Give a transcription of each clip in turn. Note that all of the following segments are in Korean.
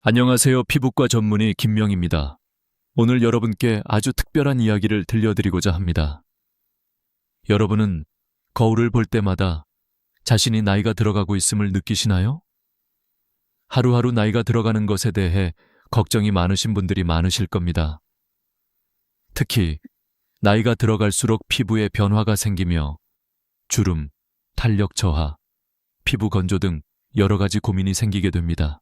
안녕하세요. 피부과 전문의 김명입니다. 오늘 여러분께 아주 특별한 이야기를 들려드리고자 합니다. 여러분은 거울을 볼 때마다 자신이 나이가 들어가고 있음을 느끼시나요? 하루하루 나이가 들어가는 것에 대해 걱정이 많으신 분들이 많으실 겁니다. 특히 나이가 들어갈수록 피부에 변화가 생기며 주름, 탄력 저하, 피부 건조 등 여러 가지 고민이 생기게 됩니다.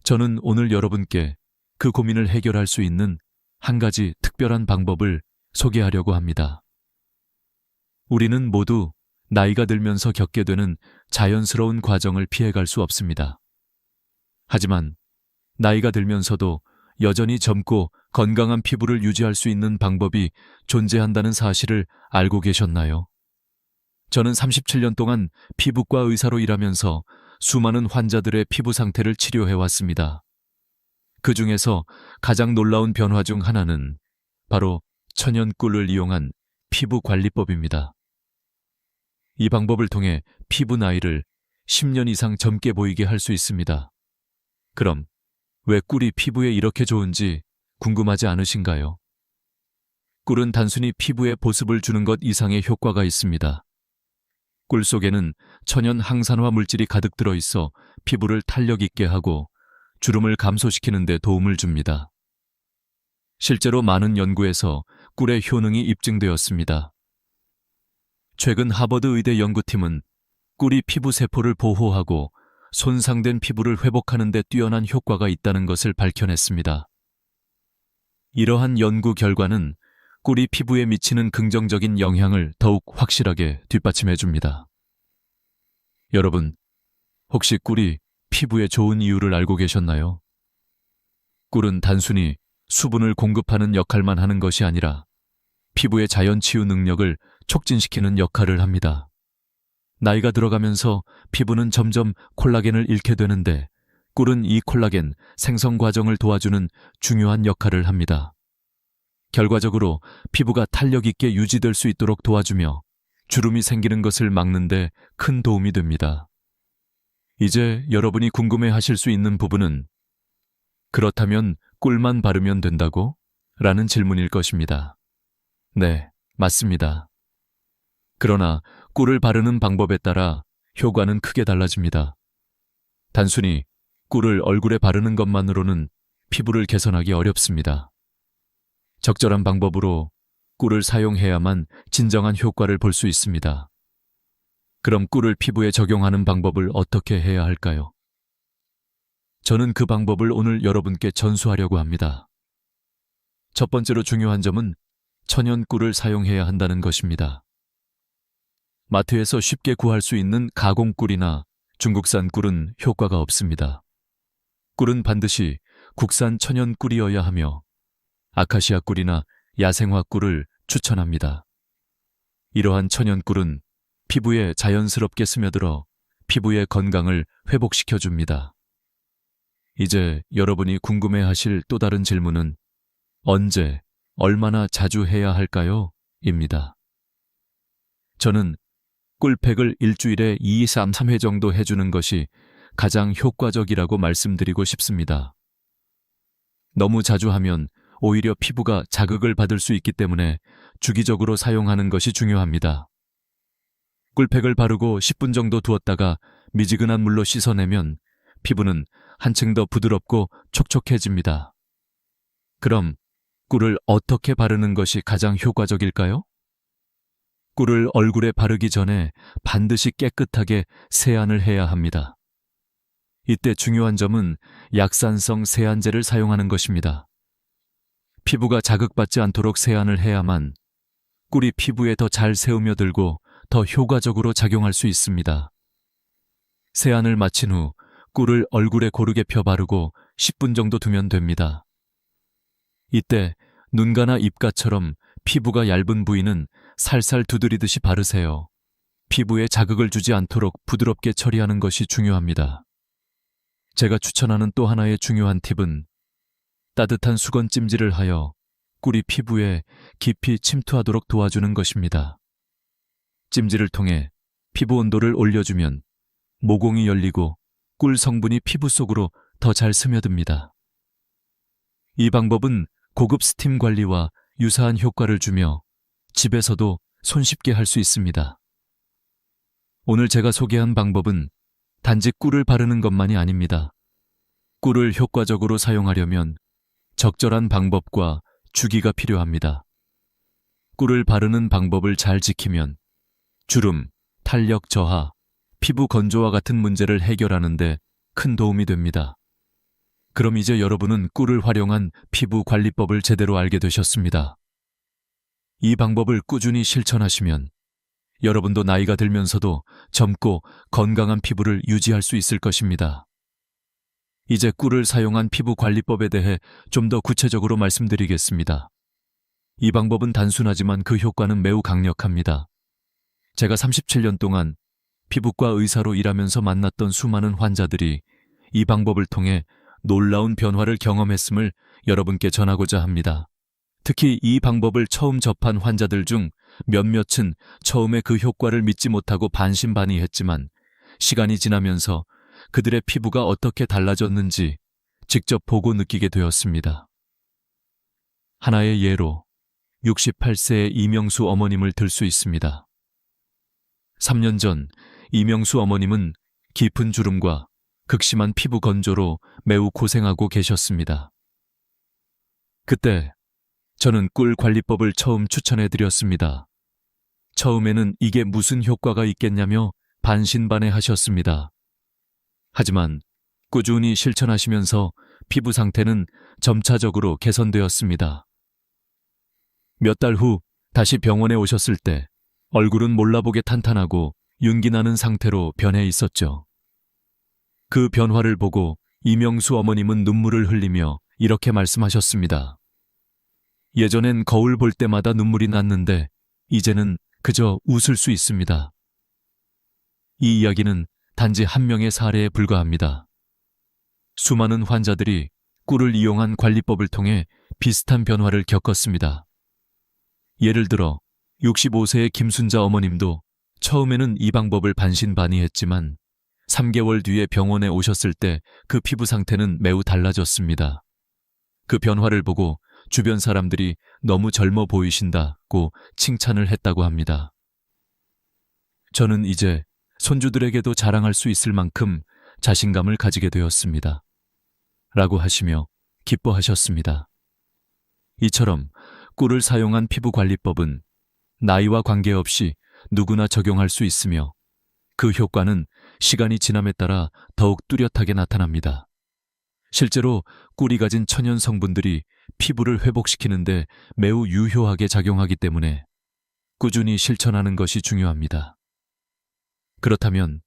저는 오늘 여러분께 그 고민을 해결할 수 있는 한 가지 특별한 방법을 소개하려고 합니다. 우리는 모두 나이가 들면서 겪게 되는 자연스러운 과정을 피해갈 수 없습니다. 하지만 나이가 들면서도 여전히 젊고 건강한 피부를 유지할 수 있는 방법이 존재한다는 사실을 알고 계셨나요? 저는 37년 동안 피부과 의사로 일하면서 수많은 환자들의 피부 상태를 치료해왔습니다. 그 중에서 가장 놀라운 변화 중 하나는 바로 천연꿀을 이용한 피부 관리법입니다. 이 방법을 통해 피부 나이를 10년 이상 젊게 보이게 할 수 있습니다. 그럼 왜 꿀이 피부에 이렇게 좋은지 궁금하지 않으신가요? 꿀은 단순히 피부에 보습을 주는 것 이상의 효과가 있습니다. 꿀 속에는 천연 항산화 물질이 가득 들어있어 피부를 탄력 있게 하고 주름을 감소시키는 데 도움을 줍니다. 실제로 많은 연구에서 꿀의 효능이 입증되었습니다. 최근 하버드 의대 연구팀은 꿀이 피부 세포를 보호하고 손상된 피부를 회복하는 데 뛰어난 효과가 있다는 것을 밝혀냈습니다. 이러한 연구 결과는 꿀이 피부에 미치는 긍정적인 영향을 더욱 확실하게 뒷받침해 줍니다. 여러분, 혹시 꿀이 피부에 좋은 이유를 알고 계셨나요? 꿀은 단순히 수분을 공급하는 역할만 하는 것이 아니라 피부의 자연 치유 능력을 촉진시키는 역할을 합니다. 나이가 들어가면서 피부는 점점 콜라겐을 잃게 되는데 꿀은 이 콜라겐 생성 과정을 도와주는 중요한 역할을 합니다. 결과적으로 피부가 탄력 있게 유지될 수 있도록 도와주며 주름이 생기는 것을 막는 데 큰 도움이 됩니다. 이제 여러분이 궁금해하실 수 있는 부분은 그렇다면 꿀만 바르면 된다고? 라는 질문일 것입니다. 네, 맞습니다. 그러나 꿀을 바르는 방법에 따라 효과는 크게 달라집니다. 단순히 꿀을 얼굴에 바르는 것만으로는 피부를 개선하기 어렵습니다. 적절한 방법으로 꿀을 사용해야만 진정한 효과를 볼 수 있습니다. 그럼 꿀을 피부에 적용하는 방법을 어떻게 해야 할까요? 저는 그 방법을 오늘 여러분께 전수하려고 합니다. 첫 번째로 중요한 점은 천연 꿀을 사용해야 한다는 것입니다. 마트에서 쉽게 구할 수 있는 가공 꿀이나 중국산 꿀은 효과가 없습니다. 꿀은 반드시 국산 천연 꿀이어야 하며 아카시아 꿀이나 야생화 꿀을 추천합니다. 이러한 천연 꿀은 피부에 자연스럽게 스며들어 피부의 건강을 회복시켜줍니다. 이제 여러분이 궁금해하실 또 다른 질문은 언제, 얼마나 자주 해야 할까요? 입니다. 저는 꿀팩을 일주일에 2, 3회 정도 해주는 것이 가장 효과적이라고 말씀드리고 싶습니다. 너무 자주 하면 오히려 피부가 자극을 받을 수 있기 때문에 주기적으로 사용하는 것이 중요합니다. 꿀팩을 바르고 10분 정도 두었다가 미지근한 물로 씻어내면 피부는 한층 더 부드럽고 촉촉해집니다. 그럼 꿀을 어떻게 바르는 것이 가장 효과적일까요? 꿀을 얼굴에 바르기 전에 반드시 깨끗하게 세안을 해야 합니다. 이때 중요한 점은 약산성 세안제를 사용하는 것입니다. 피부가 자극받지 않도록 세안을 해야만 꿀이 피부에 더 잘 스며들고 더 효과적으로 작용할 수 있습니다. 세안을 마친 후 꿀을 얼굴에 고르게 펴 바르고 10분 정도 두면 됩니다. 이때 눈가나 입가처럼 피부가 얇은 부위는 살살 두드리듯이 바르세요. 피부에 자극을 주지 않도록 부드럽게 처리하는 것이 중요합니다. 제가 추천하는 또 하나의 중요한 팁은 따뜻한 수건 찜질을 하여 꿀이 피부에 깊이 침투하도록 도와주는 것입니다. 찜질을 통해 피부 온도를 올려주면 모공이 열리고 꿀 성분이 피부 속으로 더 잘 스며듭니다. 이 방법은 고급 스팀 관리와 유사한 효과를 주며 집에서도 손쉽게 할 수 있습니다. 오늘 제가 소개한 방법은 단지 꿀을 바르는 것만이 아닙니다. 꿀을 효과적으로 사용하려면 적절한 방법과 주기가 필요합니다. 꿀을 바르는 방법을 잘 지키면 주름, 탄력 저하, 피부 건조와 같은 문제를 해결하는 데 큰 도움이 됩니다. 그럼 이제 여러분은 꿀을 활용한 피부 관리법을 제대로 알게 되셨습니다. 이 방법을 꾸준히 실천하시면 여러분도 나이가 들면서도 젊고 건강한 피부를 유지할 수 있을 것입니다. 이제 꿀을 사용한 피부 관리법에 대해 좀 더 구체적으로 말씀드리겠습니다. 이 방법은 단순하지만 그 효과는 매우 강력합니다. 제가 37년 동안 피부과 의사로 일하면서 만났던 수많은 환자들이 이 방법을 통해 놀라운 변화를 경험했음을 여러분께 전하고자 합니다. 특히 이 방법을 처음 접한 환자들 중 몇몇은 처음에 그 효과를 믿지 못하고 반신반의했지만 시간이 지나면서 그들의 피부가 어떻게 달라졌는지 직접 보고 느끼게 되었습니다. 하나의 예로 68세의 이명수 어머님을 들 수 있습니다. 3년 전 이명수 어머님은 깊은 주름과 극심한 피부 건조로 매우 고생하고 계셨습니다. 그때 저는 꿀 관리법을 처음 추천해 드렸습니다. 처음에는 이게 무슨 효과가 있겠냐며 반신반의하셨습니다. 하지만 꾸준히 실천하시면서 피부 상태는 점차적으로 개선되었습니다. 몇 달 후 다시 병원에 오셨을 때 얼굴은 몰라보게 탄탄하고 윤기 나는 상태로 변해 있었죠. 그 변화를 보고 이명수 어머님은 눈물을 흘리며 이렇게 말씀하셨습니다. 예전엔 거울 볼 때마다 눈물이 났는데 이제는 그저 웃을 수 있습니다. 이 이야기는 단지 한 명의 사례에 불과합니다. 수많은 환자들이 꿀을 이용한 관리법을 통해 비슷한 변화를 겪었습니다. 예를 들어 65세의 김순자 어머님도 처음에는 이 방법을 반신반의했지만 3개월 뒤에 병원에 오셨을 때 그 피부 상태는 매우 달라졌습니다. 그 변화를 보고 주변 사람들이 너무 젊어 보이신다고 칭찬을 했다고 합니다. 저는 이제 손주들에게도 자랑할 수 있을 만큼 자신감을 가지게 되었습니다. 라고 하시며 기뻐하셨습니다. 이처럼 꿀을 사용한 피부 관리법은 나이와 관계없이 누구나 적용할 수 있으며 그 효과는 시간이 지남에 따라 더욱 뚜렷하게 나타납니다. 실제로 꿀이 가진 천연 성분들이 피부를 회복시키는데 매우 유효하게 작용하기 때문에 꾸준히 실천하는 것이 중요합니다. 그렇다면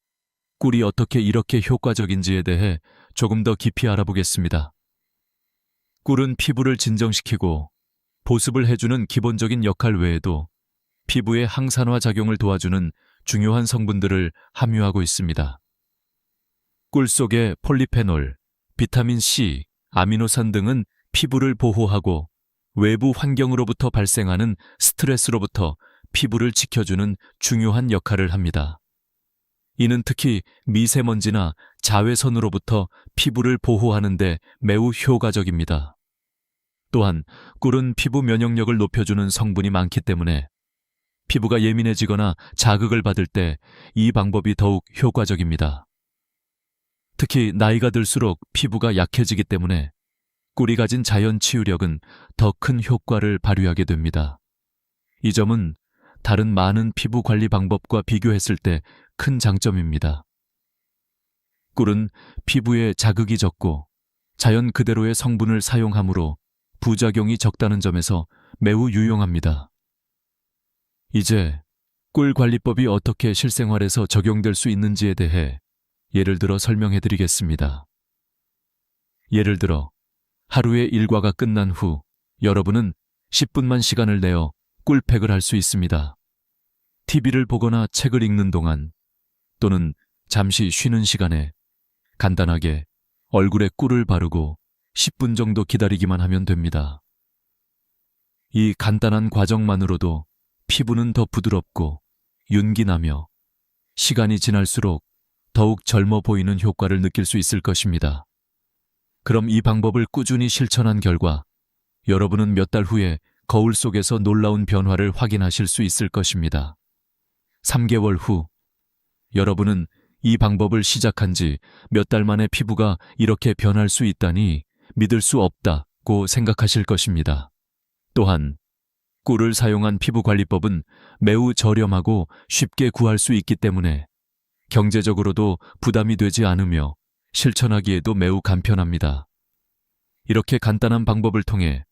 꿀이 어떻게 이렇게 효과적인지에 대해 조금 더 깊이 알아보겠습니다. 꿀은 피부를 진정시키고 보습을 해주는 기본적인 역할 외에도 피부의 항산화 작용을 도와주는 중요한 성분들을 함유하고 있습니다. 꿀 속의 폴리페놀, 비타민 C, 아미노산 등은 피부를 보호하고 외부 환경으로부터 발생하는 스트레스로부터 피부를 지켜주는 중요한 역할을 합니다. 이는 특히 미세먼지나 자외선으로부터 피부를 보호하는 데 매우 효과적입니다. 또한 꿀은 피부 면역력을 높여주는 성분이 많기 때문에 피부가 예민해지거나 자극을 받을 때 이 방법이 더욱 효과적입니다. 특히 나이가 들수록 피부가 약해지기 때문에 꿀이 가진 자연 치유력은 더 큰 효과를 발휘하게 됩니다. 이 점은 다른 많은 피부 관리 방법과 비교했을 때 큰 장점입니다. 꿀은 피부에 자극이 적고 자연 그대로의 성분을 사용하므로 부작용이 적다는 점에서 매우 유용합니다. 이제 꿀 관리법이 어떻게 실생활에서 적용될 수 있는지에 대해 예를 들어 설명해 드리겠습니다. 예를 들어 하루의 일과가 끝난 후 여러분은 10분만 시간을 내어 꿀팩을 할 수 있습니다. TV를 보거나 책을 읽는 동안 또는 잠시 쉬는 시간에 간단하게 얼굴에 꿀을 바르고 10분 정도 기다리기만 하면 됩니다. 이 간단한 과정만으로도 피부는 더 부드럽고 윤기나며 시간이 지날수록 더욱 젊어 보이는 효과를 느낄 수 있을 것입니다. 그럼 이 방법을 꾸준히 실천한 결과 여러분은 몇 달 후에 거울 속에서 놀라운 변화를 확인하실 수 있을 것입니다. 3개월 후 여러분은 이 방법을 시작한 지 몇 달 만에 피부가 이렇게 변할 수 있다니 믿을 수 없다고 생각하실 것입니다. 또한 꿀을 사용한 피부관리법은 매우 저렴하고 쉽게 구할 수 있기 때문에 경제적으로도 부담이 되지 않으며 실천하기에도 매우 간편합니다. 이렇게 간단한 방법을 통해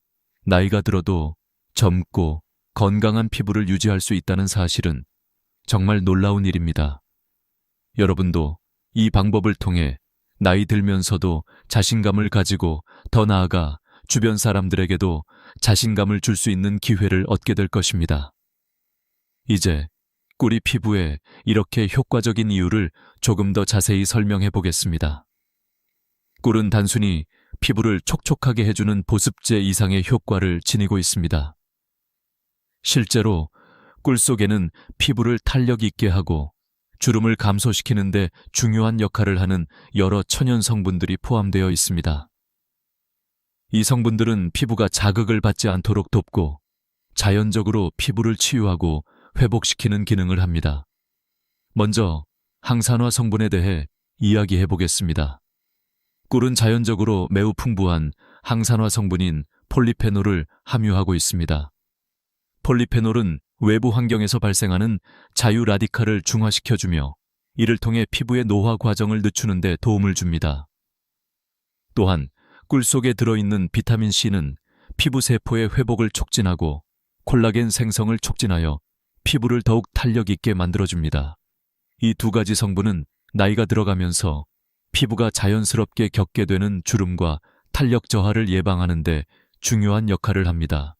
나이가 들어도 젊고 건강한 피부를 유지할 수 있다는 사실은 정말 놀라운 일입니다. 여러분도 이 방법을 통해 나이 들면서도 자신감을 가지고 더 나아가 주변 사람들에게도 자신감을 줄 수 있는 기회를 얻게 될 것입니다. 이제 꿀이 피부에 이렇게 효과적인 이유를 조금 더 자세히 설명해 보겠습니다. 꿀은 단순히 피부를 촉촉하게 해주는 보습제 이상의 효과를 지니고 있습니다. 실제로 꿀 속에는 피부를 탄력 있게 하고 주름을 감소시키는 데 중요한 역할을 하는 여러 천연 성분들이 포함되어 있습니다. 이 성분들은 피부가 자극을 받지 않도록 돕고 자연적으로 피부를 치유하고 회복시키는 기능을 합니다. 먼저 항산화 성분에 대해 이야기해 보겠습니다. 꿀은 자연적으로 매우 풍부한 항산화 성분인 폴리페놀을 함유하고 있습니다. 폴리페놀은 외부 환경에서 발생하는 자유 라디칼을 중화시켜주며 이를 통해 피부의 노화 과정을 늦추는 데 도움을 줍니다. 또한 꿀 속에 들어있는 비타민 C는 피부 세포의 회복을 촉진하고 콜라겐 생성을 촉진하여 피부를 더욱 탄력 있게 만들어줍니다. 이 두 가지 성분은 나이가 들어가면서 피부가 자연스럽게 겪게 되는 주름과 탄력 저하를 예방하는 데 중요한 역할을 합니다.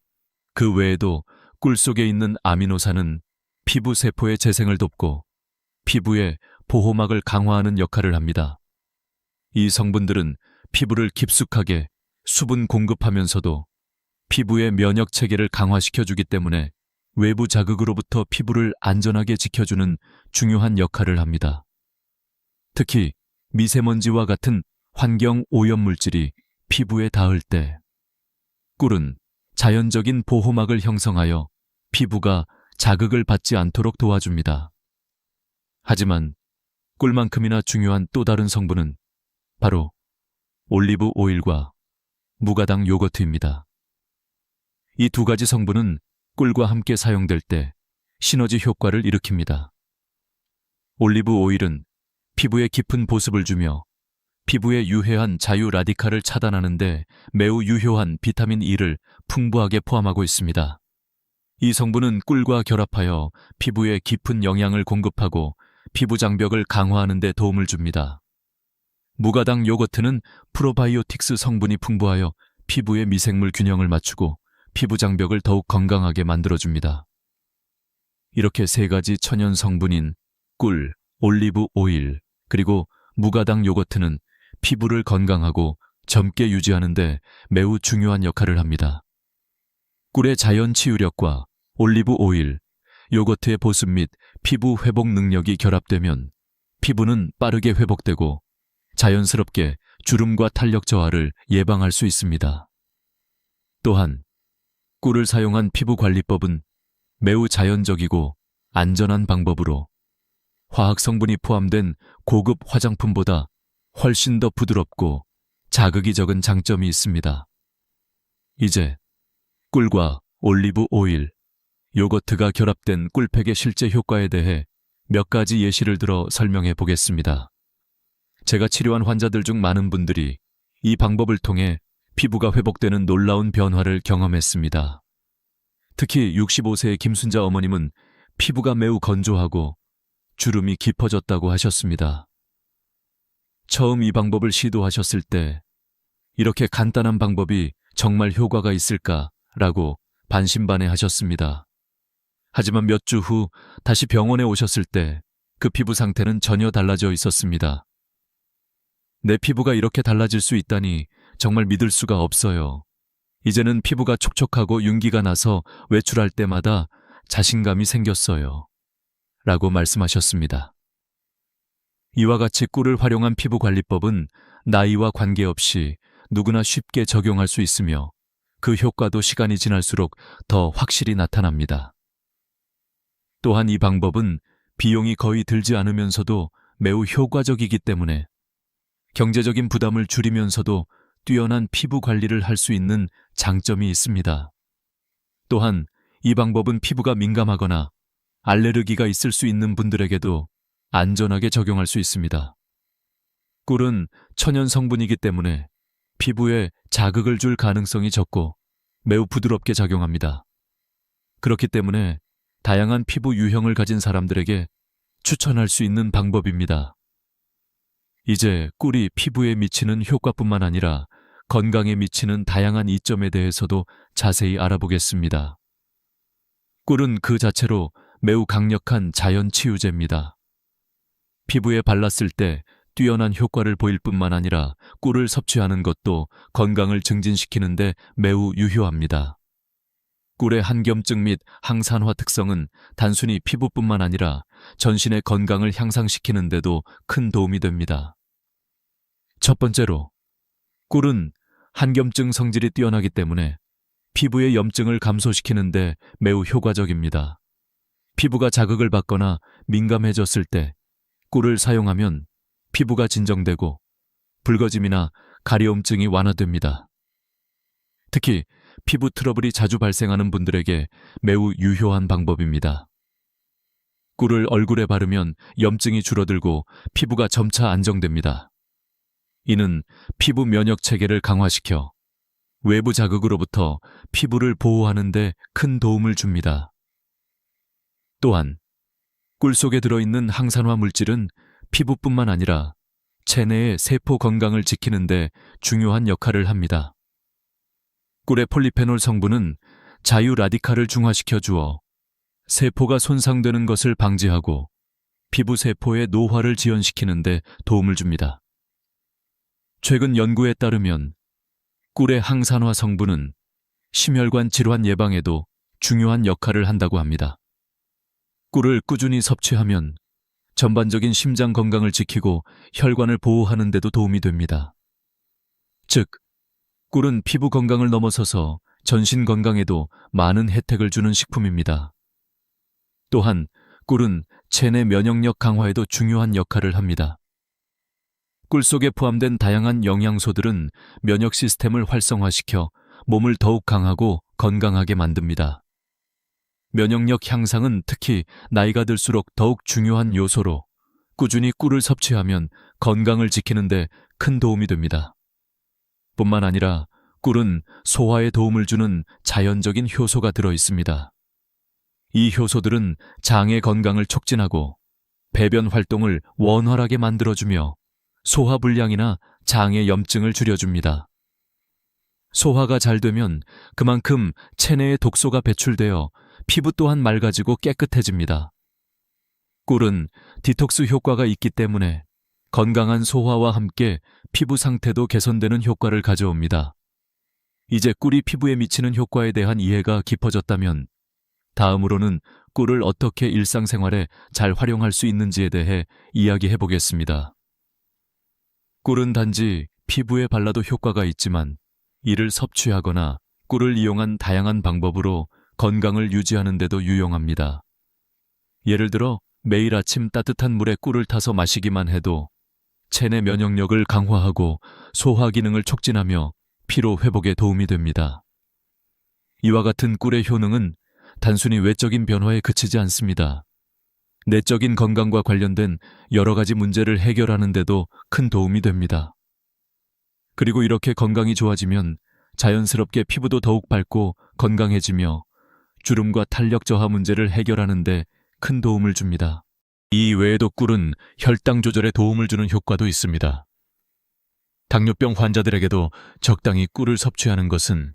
그 외에도 꿀 속에 있는 아미노산은 피부 세포의 재생을 돕고 피부의 보호막을 강화하는 역할을 합니다. 이 성분들은 피부를 깊숙하게 수분 공급하면서도 피부의 면역 체계를 강화시켜주기 때문에 외부 자극으로부터 피부를 안전하게 지켜주는 중요한 역할을 합니다. 특히 미세먼지와 같은 환경 오염 물질이 피부에 닿을 때 꿀은 자연적인 보호막을 형성하여 피부가 자극을 받지 않도록 도와줍니다. 하지만 꿀만큼이나 중요한 또 다른 성분은 바로 올리브 오일과 무가당 요거트입니다. 이 두 가지 성분은 꿀과 함께 사용될 때 시너지 효과를 일으킵니다. 올리브 오일은 피부에 깊은 보습을 주며 피부에 유해한 자유 라디칼을 차단하는 데 매우 유효한 비타민 E를 풍부하게 포함하고 있습니다. 이 성분은 꿀과 결합하여 피부에 깊은 영양을 공급하고 피부 장벽을 강화하는 데 도움을 줍니다. 무가당 요거트는 프로바이오틱스 성분이 풍부하여 피부의 미생물 균형을 맞추고 피부 장벽을 더욱 건강하게 만들어줍니다. 이렇게 세 가지 천연 성분인 꿀, 올리브 오일, 그리고 무가당 요거트는 피부를 건강하고 젊게 유지하는 데 매우 중요한 역할을 합니다. 꿀의 자연 치유력과 올리브 오일, 요거트의 보습 및 피부 회복 능력이 결합되면 피부는 빠르게 회복되고 자연스럽게 주름과 탄력 저하를 예방할 수 있습니다. 또한 꿀을 사용한 피부 관리법은 매우 자연적이고 안전한 방법으로 화학 성분이 포함된 고급 화장품보다 훨씬 더 부드럽고 자극이 적은 장점이 있습니다. 이제 꿀과 올리브 오일, 요거트가 결합된 꿀팩의 실제 효과에 대해 몇 가지 예시를 들어 설명해 보겠습니다. 제가 치료한 환자들 중 많은 분들이 이 방법을 통해 피부가 회복되는 놀라운 변화를 경험했습니다. 특히 65세의 김순자 어머님은 피부가 매우 건조하고 주름이 깊어졌다고 하셨습니다. 처음 이 방법을 시도하셨을 때 이렇게 간단한 방법이 정말 효과가 있을까라고 반신반의하셨습니다. 하지만 몇 주 후 다시 병원에 오셨을 때 그 피부 상태는 전혀 달라져 있었습니다. 내 피부가 이렇게 달라질 수 있다니 정말 믿을 수가 없어요. 이제는 피부가 촉촉하고 윤기가 나서 외출할 때마다 자신감이 생겼어요. 라고 말씀하셨습니다. 이와 같이 꿀을 활용한 피부 관리법은 나이와 관계없이 누구나 쉽게 적용할 수 있으며 그 효과도 시간이 지날수록 더 확실히 나타납니다. 또한 이 방법은 비용이 거의 들지 않으면서도 매우 효과적이기 때문에 경제적인 부담을 줄이면서도 뛰어난 피부 관리를 할 수 있는 장점이 있습니다. 또한 이 방법은 피부가 민감하거나 알레르기가 있을 수 있는 분들에게도 안전하게 적용할 수 있습니다. 꿀은 천연 성분이기 때문에 피부에 자극을 줄 가능성이 적고 매우 부드럽게 작용합니다. 그렇기 때문에 다양한 피부 유형을 가진 사람들에게 추천할 수 있는 방법입니다. 이제 꿀이 피부에 미치는 효과뿐만 아니라 건강에 미치는 다양한 이점에 대해서도 자세히 알아보겠습니다. 꿀은 그 자체로 매우 강력한 자연 치유제입니다. 피부에 발랐을 때 뛰어난 효과를 보일 뿐만 아니라 꿀을 섭취하는 것도 건강을 증진시키는 데 매우 유효합니다. 꿀의 한겸증 및 항산화 특성은 단순히 피부뿐만 아니라 전신의 건강을 향상시키는 데도 큰 도움이 됩니다. 첫 번째로, 꿀은 한겸증 성질이 뛰어나기 때문에 피부의 염증을 감소시키는 데 매우 효과적입니다. 피부가 자극을 받거나 민감해졌을 때 꿀을 사용하면 피부가 진정되고 붉어짐이나 가려움증이 완화됩니다. 특히 피부 트러블이 자주 발생하는 분들에게 매우 유효한 방법입니다. 꿀을 얼굴에 바르면 염증이 줄어들고 피부가 점차 안정됩니다. 이는 피부 면역 체계를 강화시켜 외부 자극으로부터 피부를 보호하는 데 큰 도움을 줍니다. 또한 꿀 속에 들어있는 항산화 물질은 피부뿐만 아니라 체내의 세포 건강을 지키는 데 중요한 역할을 합니다. 꿀의 폴리페놀 성분은 자유 라디칼을 중화시켜 주어 세포가 손상되는 것을 방지하고 피부 세포의 노화를 지연시키는 데 도움을 줍니다. 최근 연구에 따르면 꿀의 항산화 성분은 심혈관 질환 예방에도 중요한 역할을 한다고 합니다. 꿀을 꾸준히 섭취하면 전반적인 심장 건강을 지키고 혈관을 보호하는 데도 도움이 됩니다. 즉, 꿀은 피부 건강을 넘어서서 전신 건강에도 많은 혜택을 주는 식품입니다. 또한 꿀은 체내 면역력 강화에도 중요한 역할을 합니다. 꿀 속에 포함된 다양한 영양소들은 면역 시스템을 활성화시켜 몸을 더욱 강하고 건강하게 만듭니다. 면역력 향상은 특히 나이가 들수록 더욱 중요한 요소로 꾸준히 꿀을 섭취하면 건강을 지키는 데 큰 도움이 됩니다. 뿐만 아니라 꿀은 소화에 도움을 주는 자연적인 효소가 들어 있습니다. 이 효소들은 장의 건강을 촉진하고 배변 활동을 원활하게 만들어주며 소화불량이나 장의 염증을 줄여줍니다. 소화가 잘 되면 그만큼 체내에 독소가 배출되어 피부 또한 맑아지고 깨끗해집니다. 꿀은 디톡스 효과가 있기 때문에 건강한 소화와 함께 피부 상태도 개선되는 효과를 가져옵니다. 이제 꿀이 피부에 미치는 효과에 대한 이해가 깊어졌다면 다음으로는 꿀을 어떻게 일상생활에 잘 활용할 수 있는지에 대해 이야기해 보겠습니다. 꿀은 단지 피부에 발라도 효과가 있지만 이를 섭취하거나 꿀을 이용한 다양한 방법으로 건강을 유지하는 데도 유용합니다. 예를 들어 매일 아침 따뜻한 물에 꿀을 타서 마시기만 해도 체내 면역력을 강화하고 소화 기능을 촉진하며 피로 회복에 도움이 됩니다. 이와 같은 꿀의 효능은 단순히 외적인 변화에 그치지 않습니다. 내적인 건강과 관련된 여러 가지 문제를 해결하는 데도 큰 도움이 됩니다. 그리고 이렇게 건강이 좋아지면 자연스럽게 피부도 더욱 밝고 건강해지며 주름과 탄력 저하 문제를 해결하는 데 큰 도움을 줍니다. 이 외에도 꿀은 혈당 조절에 도움을 주는 효과도 있습니다. 당뇨병 환자들에게도 적당히 꿀을 섭취하는 것은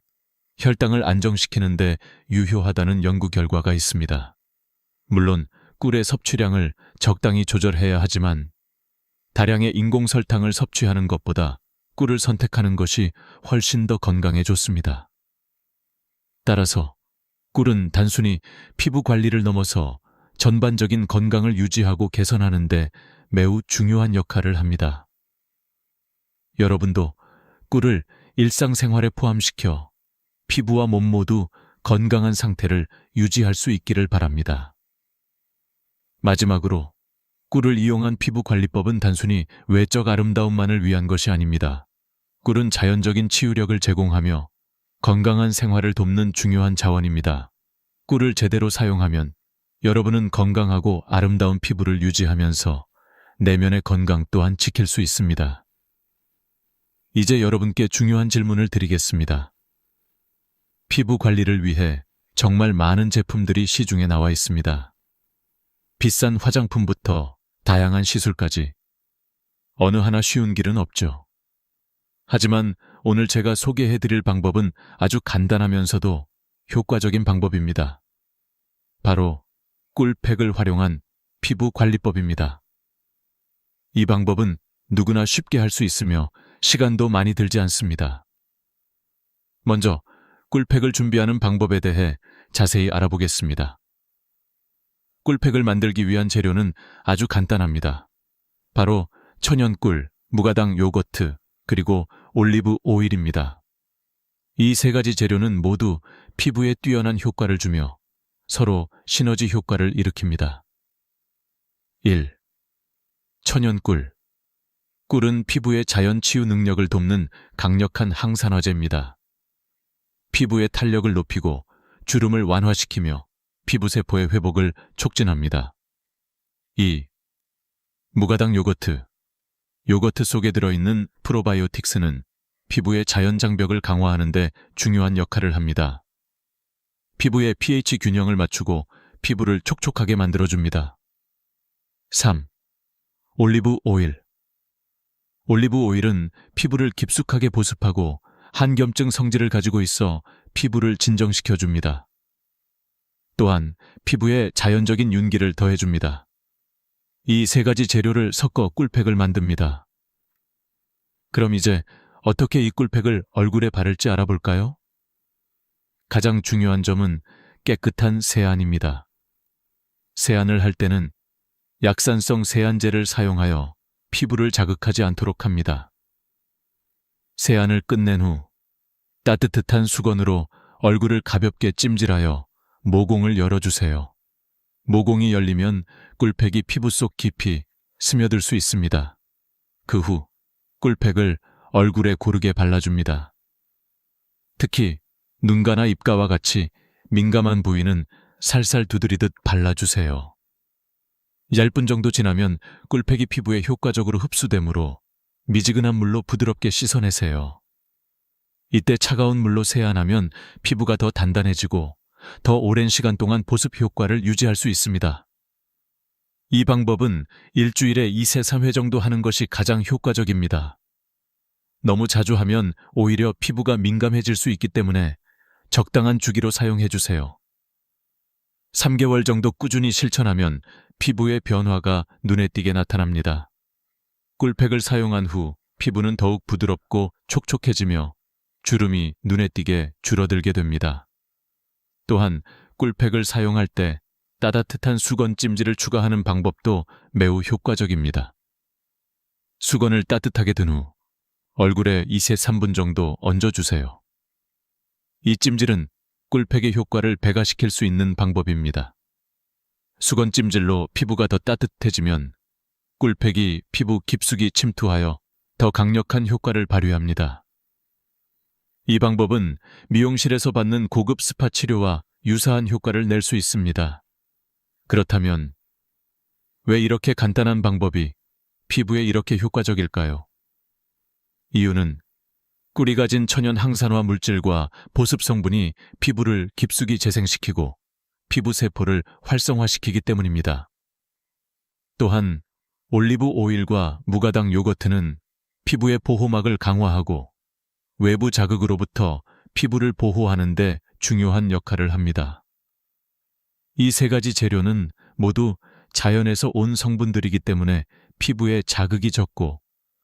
혈당을 안정시키는 데 유효하다는 연구 결과가 있습니다. 물론 꿀의 섭취량을 적당히 조절해야 하지만 다량의 인공설탕을 섭취하는 것보다 꿀을 선택하는 것이 훨씬 더 건강에 좋습니다. 따라서 꿀은 단순히 피부 관리를 넘어서 전반적인 건강을 유지하고 개선하는 데 매우 중요한 역할을 합니다. 여러분도 꿀을 일상생활에 포함시켜 피부와 몸 모두 건강한 상태를 유지할 수 있기를 바랍니다. 마지막으로 꿀을 이용한 피부 관리법은 단순히 외적 아름다움만을 위한 것이 아닙니다. 꿀은 자연적인 치유력을 제공하며 건강한 생활을 돕는 중요한 자원입니다. 꿀을 제대로 사용하면 여러분은 건강하고 아름다운 피부를 유지하면서 내면의 건강 또한 지킬 수 있습니다. 이제 여러분께 중요한 질문을 드리겠습니다. 피부 관리를 위해 정말 많은 제품들이 시중에 나와 있습니다. 비싼 화장품부터 다양한 시술까지 어느 하나 쉬운 길은 없죠. 하지만 오늘 제가 소개해드릴 방법은 아주 간단하면서도 효과적인 방법입니다. 바로 꿀팩을 활용한 피부 관리법입니다. 이 방법은 누구나 쉽게 할 수 있으며 시간도 많이 들지 않습니다. 먼저 꿀팩을 준비하는 방법에 대해 자세히 알아보겠습니다. 꿀팩을 만들기 위한 재료는 아주 간단합니다. 바로 천연꿀, 무가당 요거트, 그리고 올리브 오일입니다. 이 세 가지 재료는 모두 피부에 뛰어난 효과를 주며 서로 시너지 효과를 일으킵니다. 1. 천연꿀. 꿀은 피부의 자연 치유 능력을 돕는 강력한 항산화제입니다. 피부의 탄력을 높이고 주름을 완화시키며 피부세포의 회복을 촉진합니다. 2. 무가당 요거트. 요거트 속에 들어있는 프로바이오틱스는 피부의 자연 장벽을 강화하는 데 중요한 역할을 합니다. 피부의 pH 균형을 맞추고 피부를 촉촉하게 만들어줍니다. 3. 올리브 오일. 올리브 오일은 피부를 깊숙하게 보습하고 한겸증 성질을 가지고 있어 피부를 진정시켜줍니다. 또한 피부에 자연적인 윤기를 더해줍니다. 이 세 가지 재료를 섞어 꿀팩을 만듭니다. 그럼 이제 어떻게 이 꿀팩을 얼굴에 바를지 알아볼까요? 가장 중요한 점은 깨끗한 세안입니다. 세안을 할 때는 약산성 세안제를 사용하여 피부를 자극하지 않도록 합니다. 세안을 끝낸 후 따뜻한 수건으로 얼굴을 가볍게 찜질하여 모공을 열어주세요. 모공이 열리면 꿀팩이 피부 속 깊이 스며들 수 있습니다. 그 후 꿀팩을 얼굴에 고르게 발라줍니다. 특히 눈가나 입가와 같이 민감한 부위는 살살 두드리듯 발라주세요. 얇은 정도 지나면 꿀팩이 피부에 효과적으로 흡수되므로 미지근한 물로 부드럽게 씻어내세요. 이때 차가운 물로 세안하면 피부가 더 단단해지고 더 오랜 시간 동안 보습 효과를 유지할 수 있습니다. 이 방법은 일주일에 2세 3회 정도 하는 것이 가장 효과적입니다. 너무 자주 하면 오히려 피부가 민감해질 수 있기 때문에 적당한 주기로 사용해주세요. 3개월 정도 꾸준히 실천하면 피부의 변화가 눈에 띄게 나타납니다. 꿀팩을 사용한 후 피부는 더욱 부드럽고 촉촉해지며 주름이 눈에 띄게 줄어들게 됩니다. 또한 꿀팩을 사용할 때 따뜻한 수건 찜질을 추가하는 방법도 매우 효과적입니다. 수건을 따뜻하게 든 후 얼굴에 2세 3분 정도 얹어주세요. 이 찜질은 꿀팩의 효과를 배가시킬 수 있는 방법입니다. 수건 찜질로 피부가 더 따뜻해지면 꿀팩이 피부 깊숙이 침투하여 더 강력한 효과를 발휘합니다. 이 방법은 미용실에서 받는 고급 스파 치료와 유사한 효과를 낼 수 있습니다. 그렇다면 왜 이렇게 간단한 방법이 피부에 이렇게 효과적일까요? 이유는 꿀이 가진 천연 항산화 물질과 보습 성분이 피부를 깊숙이 재생시키고 피부 세포를 활성화시키기 때문입니다. 또한 올리브 오일과 무가당 요거트는 피부의 보호막을 강화하고 외부 자극으로부터 피부를 보호하는 데 중요한 역할을 합니다. 이 세 가지 재료는 모두 자연에서 온 성분들이기 때문에 피부에 자극이 적고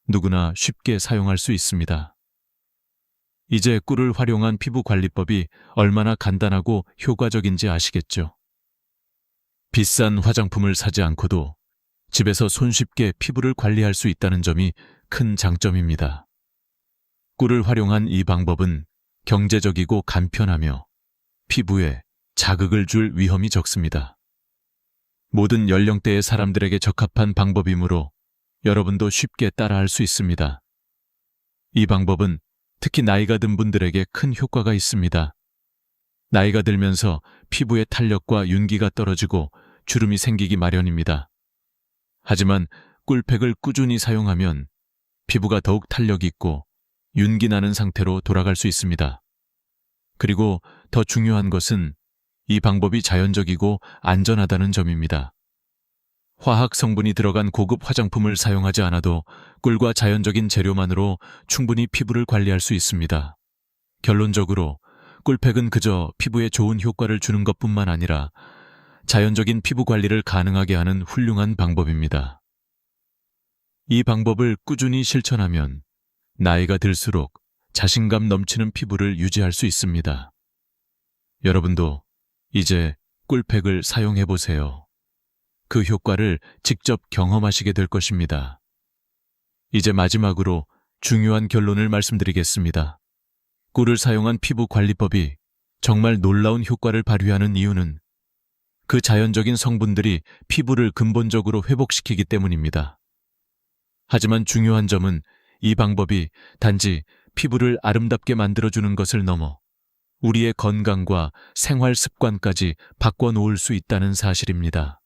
누구나 쉽게 사용할 수 있습니다. 이제 꿀을 활용한 피부 관리법이 얼마나 간단하고 효과적인지 아시겠죠? 비싼 화장품을 사지 않고도 집에서 손쉽게 피부를 관리할 수 있다는 점이 큰 장점입니다. 꿀을 활용한 이 방법은 경제적이고 간편하며 피부에 자극을 줄 위험이 적습니다. 모든 연령대의 사람들에게 적합한 방법이므로 여러분도 쉽게 따라할 수 있습니다. 이 방법은 특히 나이가 든 분들에게 큰 효과가 있습니다. 나이가 들면서 피부의 탄력과 윤기가 떨어지고 주름이 생기기 마련입니다. 하지만 꿀팩을 꾸준히 사용하면 피부가 더욱 탄력 있고 윤기 나는 상태로 돌아갈 수 있습니다. 그리고 더 중요한 것은 이 방법이 자연적이고 안전하다는 점입니다. 화학 성분이 들어간 고급 화장품을 사용하지 않아도 꿀과 자연적인 재료만으로 충분히 피부를 관리할 수 있습니다. 결론적으로 꿀팩은 그저 피부에 좋은 효과를 주는 것뿐만 아니라 자연적인 피부 관리를 가능하게 하는 훌륭한 방법입니다. 이 방법을 꾸준히 실천하면 나이가 들수록 자신감 넘치는 피부를 유지할 수 있습니다. 여러분도 이제 꿀팩을 사용해 보세요. 그 효과를 직접 경험하시게 될 것입니다. 이제 마지막으로 중요한 결론을 말씀드리겠습니다. 꿀을 사용한 피부 관리법이 정말 놀라운 효과를 발휘하는 이유는 그 자연적인 성분들이 피부를 근본적으로 회복시키기 때문입니다. 하지만 중요한 점은 이 방법이 단지 피부를 아름답게 만들어주는 것을 넘어 우리의 건강과 생활 습관까지 바꿔놓을 수 있다는 사실입니다.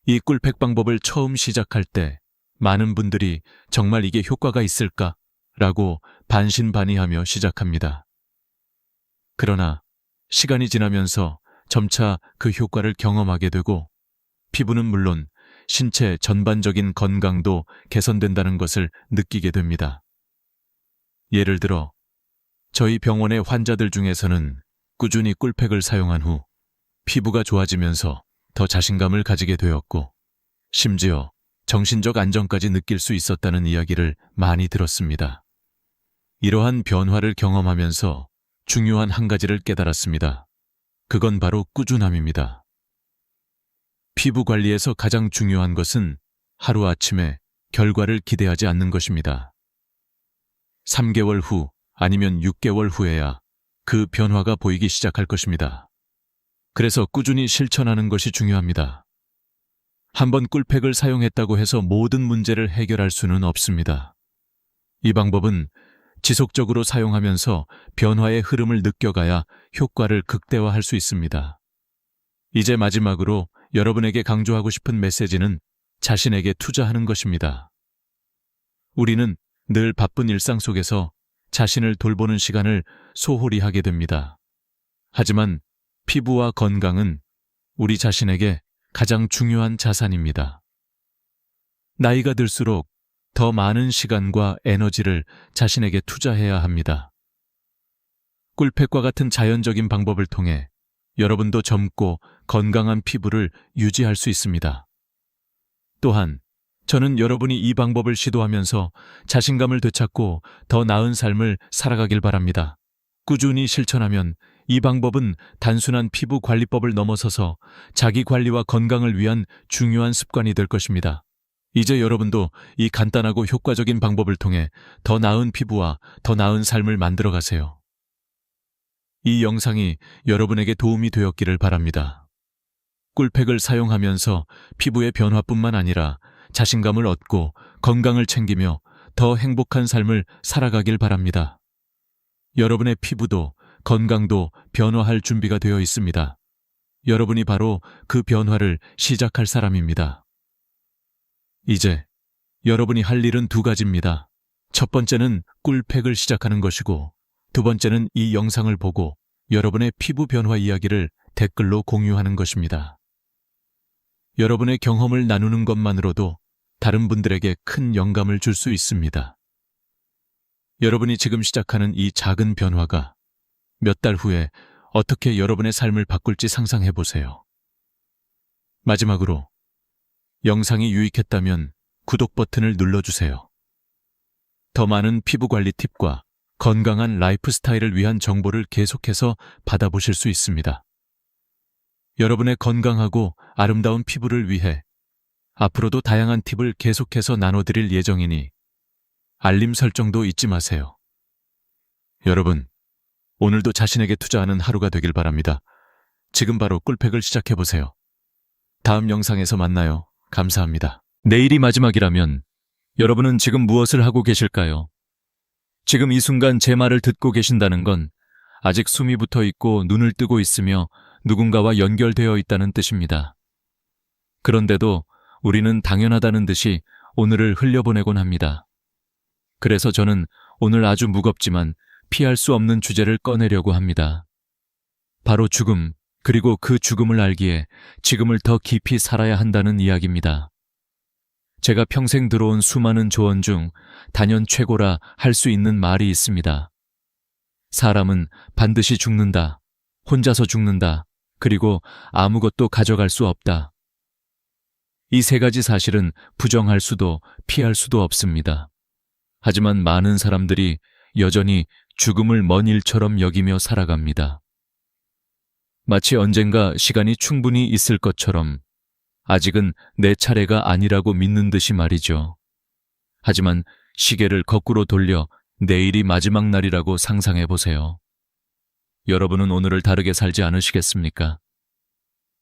이 꿀팩 방법을 처음 시작할 때 많은 분들이 정말 이게 효과가 있을까? 라고 반신반의하며 시작합니다. 그러나 시간이 지나면서 점차 그 효과를 경험하게 되고 피부는 물론 신체 전반적인 건강도 개선된다는 것을 느끼게 됩니다. 예를 들어 저희 병원의 환자들 중에서는 꾸준히 꿀팩을 사용한 후 피부가 좋아지면서 더 자신감을 가지게 되었고 심지어 정신적 안정까지 느낄 수 있었다는 이야기를 많이 들었습니다. 이러한 변화를 경험하면서 중요한 한 가지를 깨달았습니다. 그건 바로 꾸준함입니다. 피부 관리에서 가장 중요한 것은 하루아침에 결과를 기대하지 않는 것입니다. 3개월 후 아니면 6개월 후에야 그 변화가 보이기 시작할 것입니다. 그래서 꾸준히 실천하는 것이 중요합니다. 한번 꿀팩을 사용했다고 해서 모든 문제를 해결할 수는 없습니다. 이 방법은 지속적으로 사용하면서 변화의 흐름을 느껴가야 효과를 극대화할 수 있습니다. 이제 마지막으로 여러분에게 강조하고 싶은 메시지는 자신에게 투자하는 것입니다. 우리는 늘 바쁜 일상 속에서 자신을 돌보는 시간을 소홀히 하게 됩니다. 하지만 피부와 건강은 우리 자신에게 가장 중요한 자산입니다. 나이가 들수록 더 많은 시간과 에너지를 자신에게 투자해야 합니다. 꿀팩과 같은 자연적인 방법을 통해 여러분도 젊고 건강한 피부를 유지할 수 있습니다. 또한 저는 여러분이 이 방법을 시도하면서 자신감을 되찾고 더 나은 삶을 살아가길 바랍니다. 꾸준히 실천하면 이 방법은 단순한 피부 관리법을 넘어서서 자기 관리와 건강을 위한 중요한 습관이 될 것입니다. 이제 여러분도 이 간단하고 효과적인 방법을 통해 더 나은 피부와 더 나은 삶을 만들어 가세요. 이 영상이 여러분에게 도움이 되었기를 바랍니다. 꿀팩을 사용하면서 피부의 변화뿐만 아니라 자신감을 얻고 건강을 챙기며 더 행복한 삶을 살아가길 바랍니다. 여러분의 피부도 건강도 변화할 준비가 되어 있습니다. 여러분이 바로 그 변화를 시작할 사람입니다. 이제 여러분이 할 일은 2가지입니다. 첫 번째는 꿀팩을 시작하는 것이고 두 번째는 이 영상을 보고 여러분의 피부 변화 이야기를 댓글로 공유하는 것입니다. 여러분의 경험을 나누는 것만으로도 다른 분들에게 큰 영감을 줄 수 있습니다. 여러분이 지금 시작하는 이 작은 변화가 몇 달 후에 어떻게 여러분의 삶을 바꿀지 상상해 보세요. 마지막으로 영상이 유익했다면 구독 버튼을 눌러주세요. 더 많은 피부 관리 팁과 건강한 라이프 스타일을 위한 정보를 계속해서 받아보실 수 있습니다. 여러분의 건강하고 아름다운 피부를 위해 앞으로도 다양한 팁을 계속해서 나눠드릴 예정이니 알림 설정도 잊지 마세요. 여러분, 오늘도 자신에게 투자하는 하루가 되길 바랍니다. 지금 바로 꿀팩을 시작해보세요. 다음 영상에서 만나요. 감사합니다. 내일이 마지막이라면 여러분은 지금 무엇을 하고 계실까요? 지금 이 순간 제 말을 듣고 계신다는 건 아직 숨이 붙어 있고 눈을 뜨고 있으며 누군가와 연결되어 있다는 뜻입니다. 그런데도 우리는 당연하다는 듯이 오늘을 흘려보내곤 합니다. 그래서 저는 오늘 아주 무겁지만 피할 수 없는 주제를 꺼내려고 합니다. 바로 죽음, 그리고 그 죽음을 알기에 지금을 더 깊이 살아야 한다는 이야기입니다. 제가 평생 들어온 수많은 조언 중 단연 최고라 할 수 있는 말이 있습니다. 사람은 반드시 죽는다, 혼자서 죽는다, 그리고 아무것도 가져갈 수 없다. 이 세 가지 사실은 부정할 수도 피할 수도 없습니다. 하지만 많은 사람들이 여전히 죽음을 먼 일처럼 여기며 살아갑니다. 마치 언젠가 시간이 충분히 있을 것처럼 아직은 내 차례가 아니라고 믿는 듯이 말이죠. 하지만 시계를 거꾸로 돌려 내일이 마지막 날이라고 상상해 보세요. 여러분은 오늘을 다르게 살지 않으시겠습니까?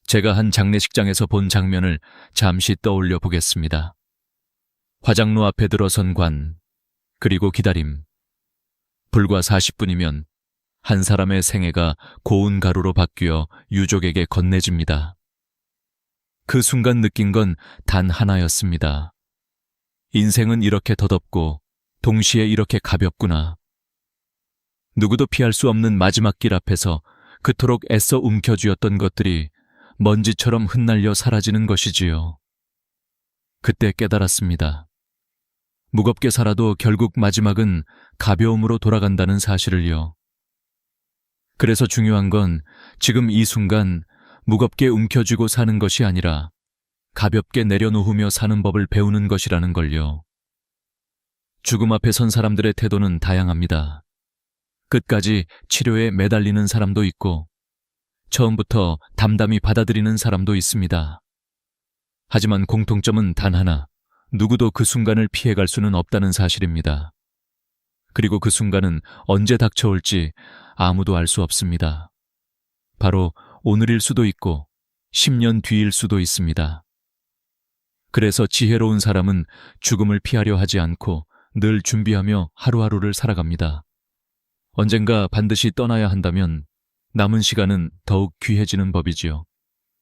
제가 한 장례식장에서 본 장면을 잠시 떠올려 보겠습니다. 화장로 앞에 들어선 관, 그리고 기다림. 불과 40분이면 한 사람의 생애가 고운 가루로 바뀌어 유족에게 건네집니다. 그 순간 느낀 건 단 하나였습니다. 인생은 이렇게 더덥고 동시에 이렇게 가볍구나. 누구도 피할 수 없는 마지막 길 앞에서 그토록 애써 움켜쥐었던 것들이 먼지처럼 흩날려 사라지는 것이지요. 그때 깨달았습니다. 무겁게 살아도 결국 마지막은 가벼움으로 돌아간다는 사실을요. 그래서 중요한 건 지금 이 순간 무겁게 움켜쥐고 사는 것이 아니라 가볍게 내려놓으며 사는 법을 배우는 것이라는 걸요. 죽음 앞에 선 사람들의 태도는 다양합니다. 끝까지 치료에 매달리는 사람도 있고 처음부터 담담히 받아들이는 사람도 있습니다. 하지만 공통점은 단 하나, 누구도 그 순간을 피해갈 수는 없다는 사실입니다. 그리고 그 순간은 언제 닥쳐올지 아무도 알 수 없습니다. 바로 오늘일 수도 있고 10년 뒤일 수도 있습니다. 그래서 지혜로운 사람은 죽음을 피하려 하지 않고 늘 준비하며 하루하루를 살아갑니다. 언젠가 반드시 떠나야 한다면 남은 시간은 더욱 귀해지는 법이지요.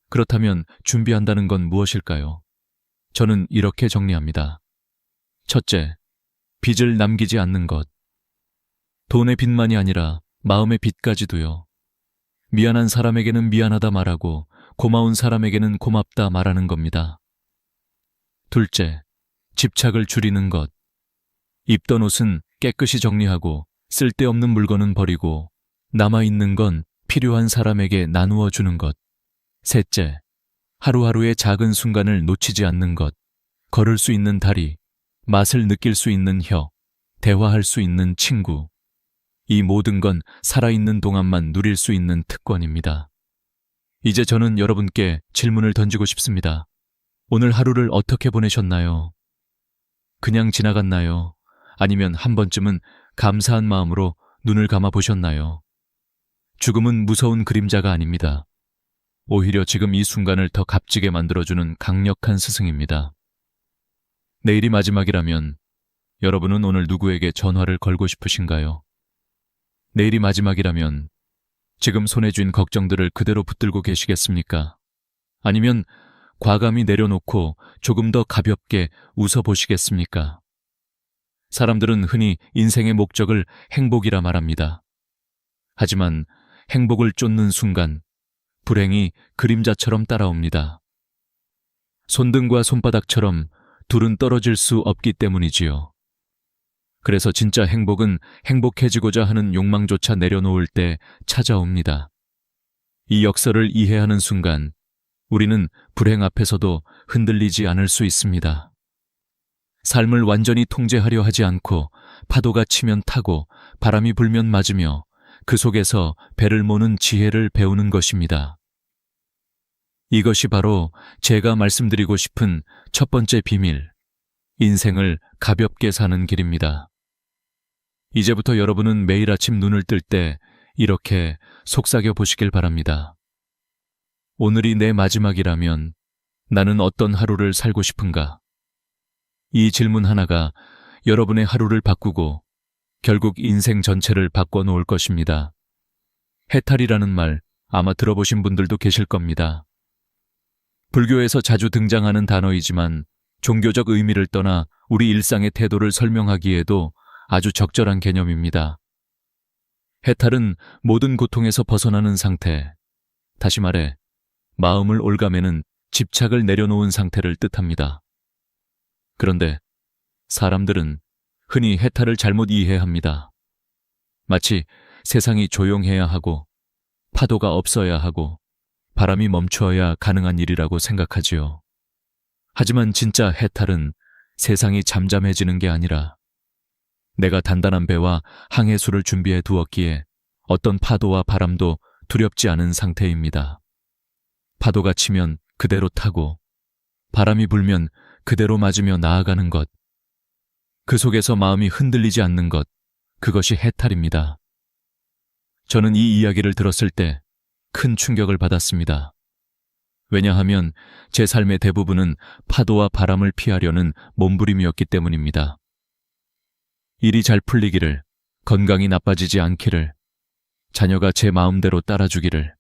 그렇다면 준비한다는 건 무엇일까요? 저는 이렇게 정리합니다. 첫째, 빚을 남기지 않는 것. 돈의 빚만이 아니라 마음의 빚까지도요. 미안한 사람에게는 미안하다 말하고 고마운 사람에게는 고맙다 말하는 겁니다. 둘째, 집착을 줄이는 것. 입던 옷은 깨끗이 정리하고 쓸데없는 물건은 버리고 남아있는 건 필요한 사람에게 나누어 주는 것. 셋째, 하루하루의 작은 순간을 놓치지 않는 것. 걸을 수 있는 다리, 맛을 느낄 수 있는 혀, 대화할 수 있는 친구. 이 모든 건 살아있는 동안만 누릴 수 있는 특권입니다. 이제 저는 여러분께 질문을 던지고 싶습니다. 오늘 하루를 어떻게 보내셨나요? 그냥 지나갔나요? 아니면 한 번쯤은 감사한 마음으로 눈을 감아 보셨나요? 죽음은 무서운 그림자가 아닙니다. 오히려 지금 이 순간을 더 값지게 만들어주는 강력한 스승입니다. 내일이 마지막이라면 여러분은 오늘 누구에게 전화를 걸고 싶으신가요? 내일이 마지막이라면 지금 손에 쥔 걱정들을 그대로 붙들고 계시겠습니까? 아니면 과감히 내려놓고 조금 더 가볍게 웃어보시겠습니까? 사람들은 흔히 인생의 목적을 행복이라 말합니다. 하지만 행복을 쫓는 순간 불행이 그림자처럼 따라옵니다. 손등과 손바닥처럼 둘은 떨어질 수 없기 때문이지요. 그래서 진짜 행복은 행복해지고자 하는 욕망조차 내려놓을 때 찾아옵니다. 이 역설을 이해하는 순간 우리는 불행 앞에서도 흔들리지 않을 수 있습니다. 삶을 완전히 통제하려 하지 않고 파도가 치면 타고 바람이 불면 맞으며 그 속에서 배를 모는 지혜를 배우는 것입니다. 이것이 바로 제가 말씀드리고 싶은 첫 번째 비밀, 인생을 가볍게 사는 길입니다. 이제부터 여러분은 매일 아침 눈을 뜰 때 이렇게 속삭여 보시길 바랍니다. 오늘이 내 마지막이라면 나는 어떤 하루를 살고 싶은가? 이 질문 하나가 여러분의 하루를 바꾸고 결국 인생 전체를 바꿔놓을 것입니다. 해탈이라는 말 아마 들어보신 분들도 계실 겁니다. 불교에서 자주 등장하는 단어이지만 종교적 의미를 떠나 우리 일상의 태도를 설명하기에도 아주 적절한 개념입니다. 해탈은 모든 고통에서 벗어나는 상태, 다시 말해 마음을 올가매는 집착을 내려놓은 상태를 뜻합니다. 그런데 사람들은 흔히 해탈을 잘못 이해합니다. 마치 세상이 조용해야 하고 파도가 없어야 하고 바람이 멈추어야 가능한 일이라고 생각하지요. 하지만 진짜 해탈은 세상이 잠잠해지는 게 아니라 내가 단단한 배와 항해수를 준비해 두었기에 어떤 파도와 바람도 두렵지 않은 상태입니다. 파도가 치면 그대로 타고 바람이 불면 그대로 맞으며 나아가는 것, 그 속에서 마음이 흔들리지 않는 것, 그것이 해탈입니다. 저는 이 이야기를 들었을 때 큰 충격을 받았습니다. 왜냐하면 제 삶의 대부분은 파도와 바람을 피하려는 몸부림이었기 때문입니다. 일이 잘 풀리기를, 건강이 나빠지지 않기를, 자녀가 제 마음대로 따라주기를.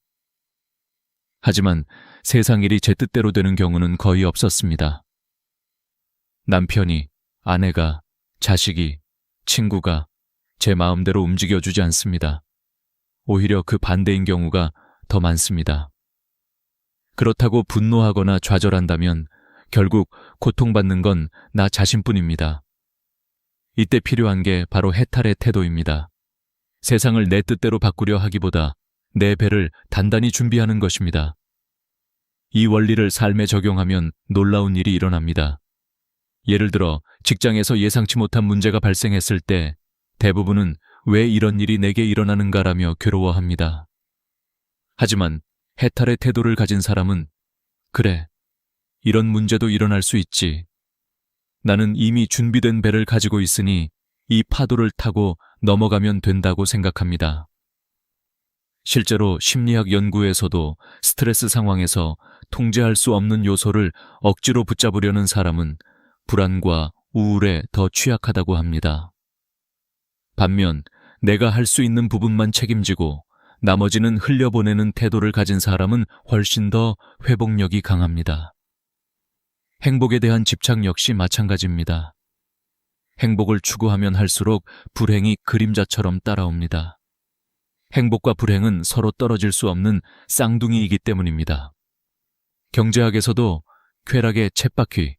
하지만 세상 일이 제 뜻대로 되는 경우는 거의 없었습니다. 남편이, 아내가, 자식이, 친구가 제 마음대로 움직여주지 않습니다. 오히려 그 반대인 경우가 더 많습니다. 그렇다고 분노하거나 좌절한다면 결국 고통받는 건 나 자신뿐입니다. 이때 필요한 게 바로 해탈의 태도입니다. 세상을 내 뜻대로 바꾸려 하기보다 내 배를 단단히 준비하는 것입니다. 이 원리를 삶에 적용하면 놀라운 일이 일어납니다. 예를 들어 직장에서 예상치 못한 문제가 발생했을 때 대부분은 왜 이런 일이 내게 일어나는가라며 괴로워합니다. 하지만 해탈의 태도를 가진 사람은 그래, 이런 문제도 일어날 수 있지. 나는 이미 준비된 배를 가지고 있으니 이 파도를 타고 넘어가면 된다고 생각합니다. 실제로 심리학 연구에서도 스트레스 상황에서 통제할 수 없는 요소를 억지로 붙잡으려는 사람은 불안과 우울에 더 취약하다고 합니다. 반면 내가 할 수 있는 부분만 책임지고 나머지는 흘려보내는 태도를 가진 사람은 훨씬 더 회복력이 강합니다. 행복에 대한 집착 역시 마찬가지입니다. 행복을 추구하면 할수록 불행이 그림자처럼 따라옵니다. 행복과 불행은 서로 떨어질 수 없는 쌍둥이이기 때문입니다. 경제학에서도 쾌락의 쳇바퀴,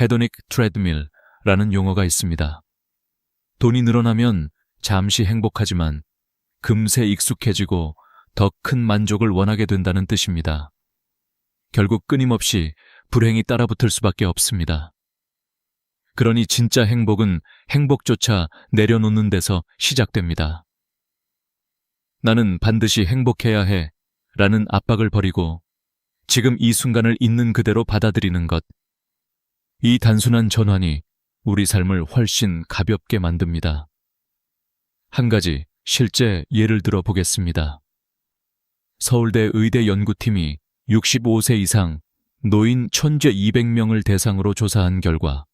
헤도닉 트레드밀라는 용어가 있습니다. 돈이 늘어나면 잠시 행복하지만 금세 익숙해지고 더 큰 만족을 원하게 된다는 뜻입니다. 결국 끊임없이 불행이 따라붙을 수밖에 없습니다. 그러니 진짜 행복은 행복조차 내려놓는 데서 시작됩니다. 나는 반드시 행복해야 해 라는 압박을 버리고 지금 이 순간을 있는 그대로 받아들이는 것. 이 단순한 전환이 우리 삶을 훨씬 가볍게 만듭니다. 한 가지 실제 예를 들어 보겠습니다. 서울대 의대 연구팀이 65세 이상 노인 1200명을 대상으로 조사한 결과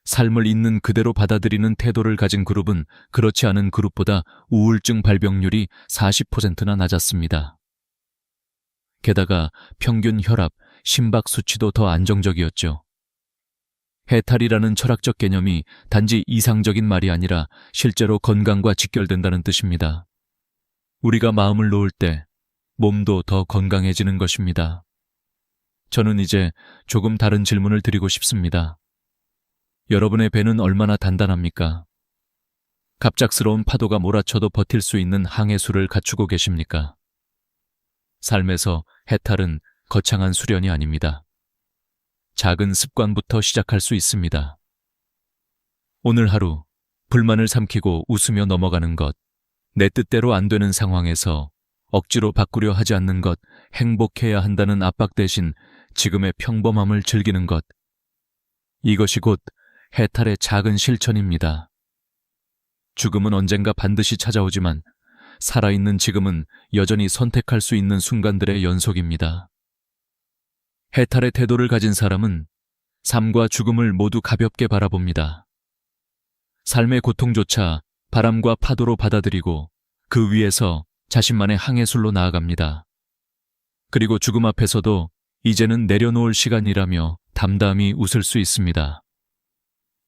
삶을 있는 그대로 받아들이는 태도를 가진 그룹은 그렇지 않은 그룹보다 우울증 발병률이 40%나 낮았습니다. 게다가 평균 혈압, 심박 수치도 더 안정적이었죠. 해탈이라는 철학적 개념이 단지 이상적인 말이 아니라 실제로 건강과 직결된다는 뜻입니다. 우리가 마음을 놓을 때 몸도 더 건강해지는 것입니다. 저는 이제 조금 다른 질문을 드리고 싶습니다. 여러분의 배는 얼마나 단단합니까? 갑작스러운 파도가 몰아쳐도 버틸 수 있는 항해수를 갖추고 계십니까? 삶에서 해탈은 거창한 수련이 아닙니다. 작은 습관부터 시작할 수 있습니다. 오늘 하루 불만을 삼키고 웃으며 넘어가는 것, 내 뜻대로 안 되는 상황에서 억지로 바꾸려 하지 않는 것, 행복해야 한다는 압박 대신 지금의 평범함을 즐기는 것. 이것이 곧 해탈의 작은 실천입니다. 죽음은 언젠가 반드시 찾아오지만 살아있는 지금은 여전히 선택할 수 있는 순간들의 연속입니다. 해탈의 태도를 가진 사람은 삶과 죽음을 모두 가볍게 바라봅니다. 삶의 고통조차 바람과 파도로 받아들이고 그 위에서 자신만의 항해술로 나아갑니다. 그리고 죽음 앞에서도 이제는 내려놓을 시간이라며 담담히 웃을 수 있습니다.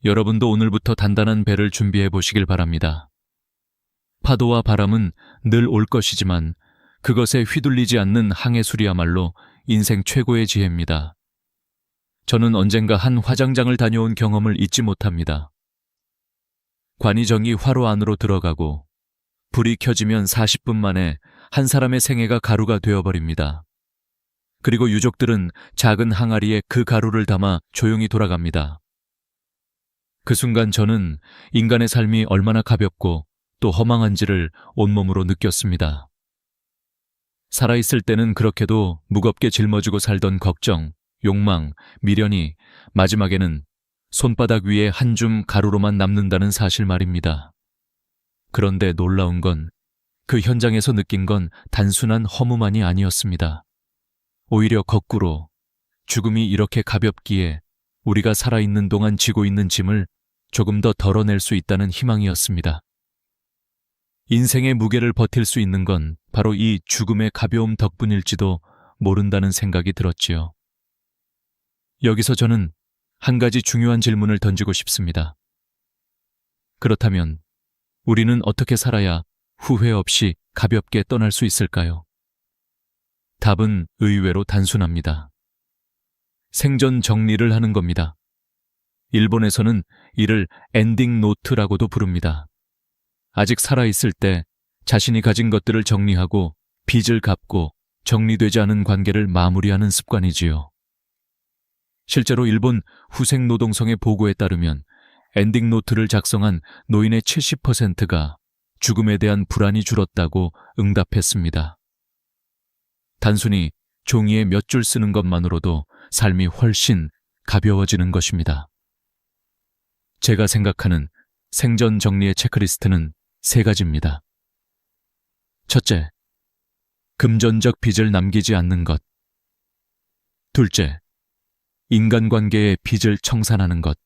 여러분도 오늘부터 단단한 배를 준비해 보시길 바랍니다. 파도와 바람은 늘 올 것이지만 그것에 휘둘리지 않는 항해술이야말로 인생 최고의 지혜입니다. 저는 언젠가 한 화장장을 다녀온 경험을 잊지 못합니다. 관이정이 화로 안으로 들어가고 불이 켜지면 40분 만에 한 사람의 생애가 가루가 되어버립니다. 그리고 유족들은 작은 항아리에 그 가루를 담아 조용히 돌아갑니다. 그 순간 저는 인간의 삶이 얼마나 가볍고 또 허망한지를 온몸으로 느꼈습니다. 살아있을 때는 그렇게도 무겁게 짊어지고 살던 걱정, 욕망, 미련이 마지막에는 손바닥 위에 한 줌 가루로만 남는다는 사실 말입니다. 그런데 놀라운 건 그 현장에서 느낀 건 단순한 허무만이 아니었습니다. 오히려 거꾸로 죽음이 이렇게 가볍기에 우리가 살아있는 동안 지고 있는 짐을 조금 더 덜어낼 수 있다는 희망이었습니다. 인생의 무게를 버틸 수 있는 건 바로 이 죽음의 가벼움 덕분일지도 모른다는 생각이 들었지요. 여기서 저는 한 가지 중요한 질문을 던지고 싶습니다. 그렇다면 우리는 어떻게 살아야 후회 없이 가볍게 떠날 수 있을까요? 답은 의외로 단순합니다. 생전 정리를 하는 겁니다. 일본에서는 이를 엔딩 노트라고도 부릅니다. 아직 살아있을 때 자신이 가진 것들을 정리하고 빚을 갚고 정리되지 않은 관계를 마무리하는 습관이지요. 실제로 일본 후생노동성의 보고에 따르면 엔딩 노트를 작성한 노인의 70%가 죽음에 대한 불안이 줄었다고 응답했습니다. 단순히 종이에 몇 줄 쓰는 것만으로도 삶이 훨씬 가벼워지는 것입니다. 제가 생각하는 생전 정리의 체크리스트는 3가지입니다. 첫째, 금전적 빚을 남기지 않는 것. 둘째, 인간관계의 빚을 청산하는 것.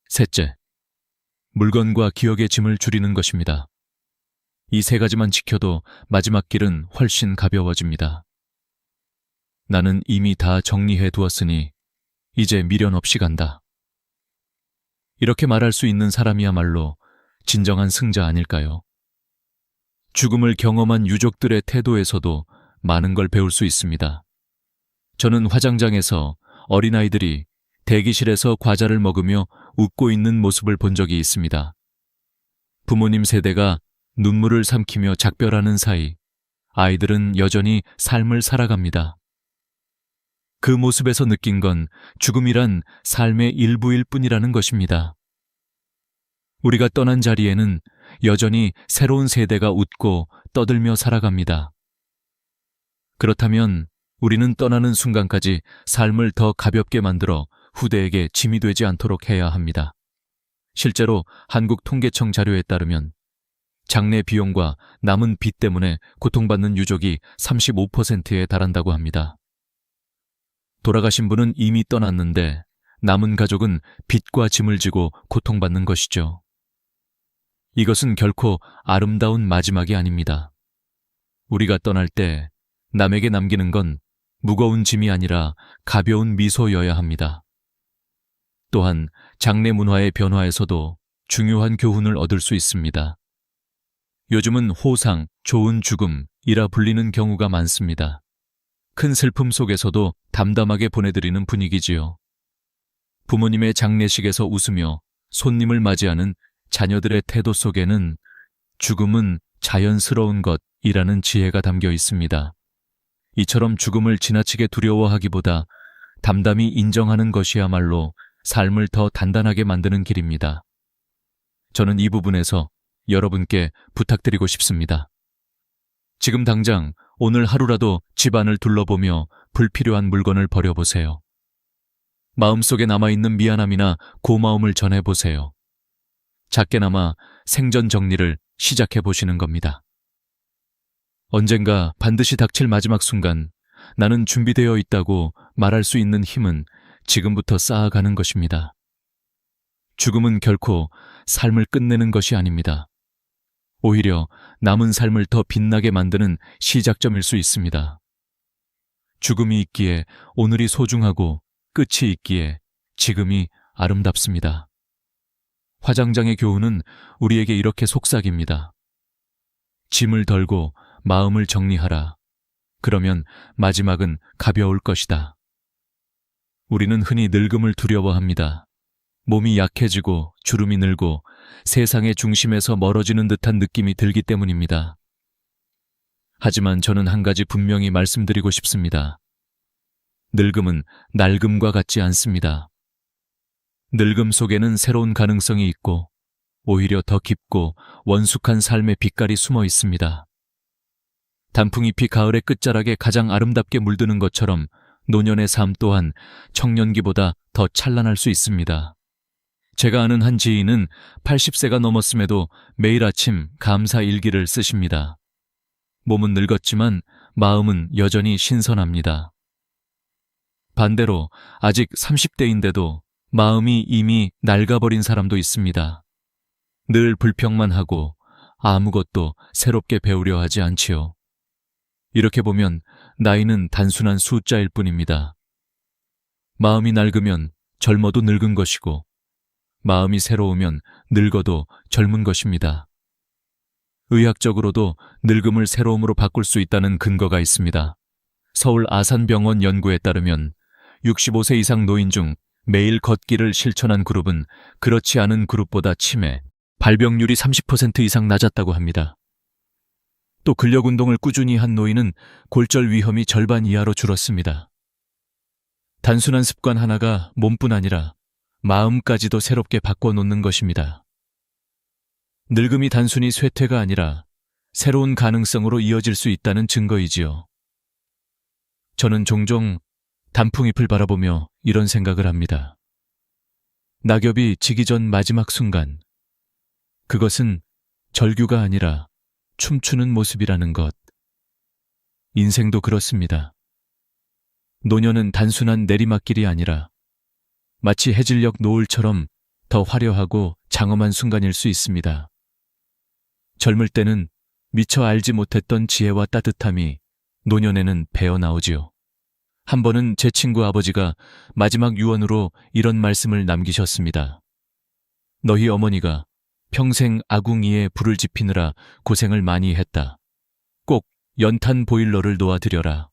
셋째, 물건과 기억의 짐을 줄이는 것입니다. 이 3가지만 지켜도 마지막 길은 훨씬 가벼워집니다. 나는 이미 다 정리해 두었으니 이제 미련 없이 간다. 이렇게 말할 수 있는 사람이야말로 진정한 승자 아닐까요? 죽음을 경험한 유족들의 태도에서도 많은 걸 배울 수 있습니다. 저는 화장장에서 어린아이들이 대기실에서 과자를 먹으며 웃고 있는 모습을 본 적이 있습니다. 부모님 세대가 눈물을 삼키며 작별하는 사이 아이들은 여전히 삶을 살아갑니다. 그 모습에서 느낀 건 죽음이란 삶의 일부일 뿐이라는 것입니다. 우리가 떠난 자리에는 여전히 새로운 세대가 웃고 떠들며 살아갑니다. 그렇다면 우리는 떠나는 순간까지 삶을 더 가볍게 만들어 후대에게 짐이 되지 않도록 해야 합니다. 실제로 한국통계청 자료에 따르면 장례 비용과 남은 빚 때문에 고통받는 유족이 35%에 달한다고 합니다. 돌아가신 분은 이미 떠났는데 남은 가족은 빚과 짐을 지고 고통받는 것이죠. 이것은 결코 아름다운 마지막이 아닙니다. 우리가 떠날 때 남에게 남기는 건 무거운 짐이 아니라 가벼운 미소여야 합니다. 또한 장례 문화의 변화에서도 중요한 교훈을 얻을 수 있습니다. 요즘은 호상, 좋은 죽음이라 불리는 경우가 많습니다. 큰 슬픔 속에서도 담담하게 보내드리는 분위기지요. 부모님의 장례식에서 웃으며 손님을 맞이하는 자녀들의 태도 속에는 죽음은 자연스러운 것이라는 지혜가 담겨 있습니다. 이처럼 죽음을 지나치게 두려워하기보다 담담히 인정하는 것이야말로 삶을 더 단단하게 만드는 길입니다. 저는 이 부분에서 여러분께 부탁드리고 싶습니다. 지금 당장 오늘 하루라도 집안을 둘러보며 불필요한 물건을 버려보세요. 마음속에 남아있는 미안함이나 고마움을 전해보세요. 작게나마 생전 정리를 시작해 보시는 겁니다. 언젠가 반드시 닥칠 마지막 순간 나는 준비되어 있다고 말할 수 있는 힘은 지금부터 쌓아가는 것입니다. 죽음은 결코 삶을 끝내는 것이 아닙니다. 오히려 남은 삶을 더 빛나게 만드는 시작점일 수 있습니다. 죽음이 있기에 오늘이 소중하고 끝이 있기에 지금이 아름답습니다. 화장장의 교훈은 우리에게 이렇게 속삭입니다. 짐을 덜고 마음을 정리하라. 그러면 마지막은 가벼울 것이다. 우리는 흔히 늙음을 두려워합니다. 몸이 약해지고 주름이 늘고 세상의 중심에서 멀어지는 듯한 느낌이 들기 때문입니다. 하지만 저는 한 가지 분명히 말씀드리고 싶습니다. 늙음은 낡음과 같지 않습니다. 늙음 속에는 새로운 가능성이 있고 오히려 더 깊고 원숙한 삶의 빛깔이 숨어 있습니다. 단풍잎이 가을의 끝자락에 가장 아름답게 물드는 것처럼 노년의 삶 또한 청년기보다 더 찬란할 수 있습니다. 제가 아는 한 지인은 80세가 넘었음에도 매일 아침 감사 일기를 쓰십니다. 몸은 늙었지만 마음은 여전히 신선합니다. 반대로 아직 30대인데도 마음이 이미 낡아버린 사람도 있습니다. 늘 불평만 하고 아무것도 새롭게 배우려 하지 않지요. 이렇게 보면 나이는 단순한 숫자일 뿐입니다. 마음이 낡으면 젊어도 늙은 것이고 마음이 새로우면 늙어도 젊은 것입니다. 의학적으로도 늙음을 새로움으로 바꿀 수 있다는 근거가 있습니다. 서울 아산병원 연구에 따르면 65세 이상 노인 중 매일 걷기를 실천한 그룹은 그렇지 않은 그룹보다 치매, 발병률이 30% 이상 낮았다고 합니다. 또 근력 운동을 꾸준히 한 노인은 골절 위험이 절반 이하로 줄었습니다. 단순한 습관 하나가 몸뿐 아니라 마음까지도 새롭게 바꿔놓는 것입니다. 늙음이 단순히 쇠퇴가 아니라 새로운 가능성으로 이어질 수 있다는 증거이지요. 저는 종종 단풍잎을 바라보며 이런 생각을 합니다. 낙엽이 지기 전 마지막 순간, 그것은 절규가 아니라 춤추는 모습이라는 것. 인생도 그렇습니다. 노년은 단순한 내리막길이 아니라 마치 해질녘 노을처럼 더 화려하고 장엄한 순간일 수 있습니다. 젊을 때는 미처 알지 못했던 지혜와 따뜻함이 노년에는 배어나오지요. 한 번은 제 친구 아버지가 마지막 유언으로 이런 말씀을 남기셨습니다. 너희 어머니가 평생 아궁이에 불을 지피느라 고생을 많이 했다. 꼭 연탄 보일러를 놓아드려라.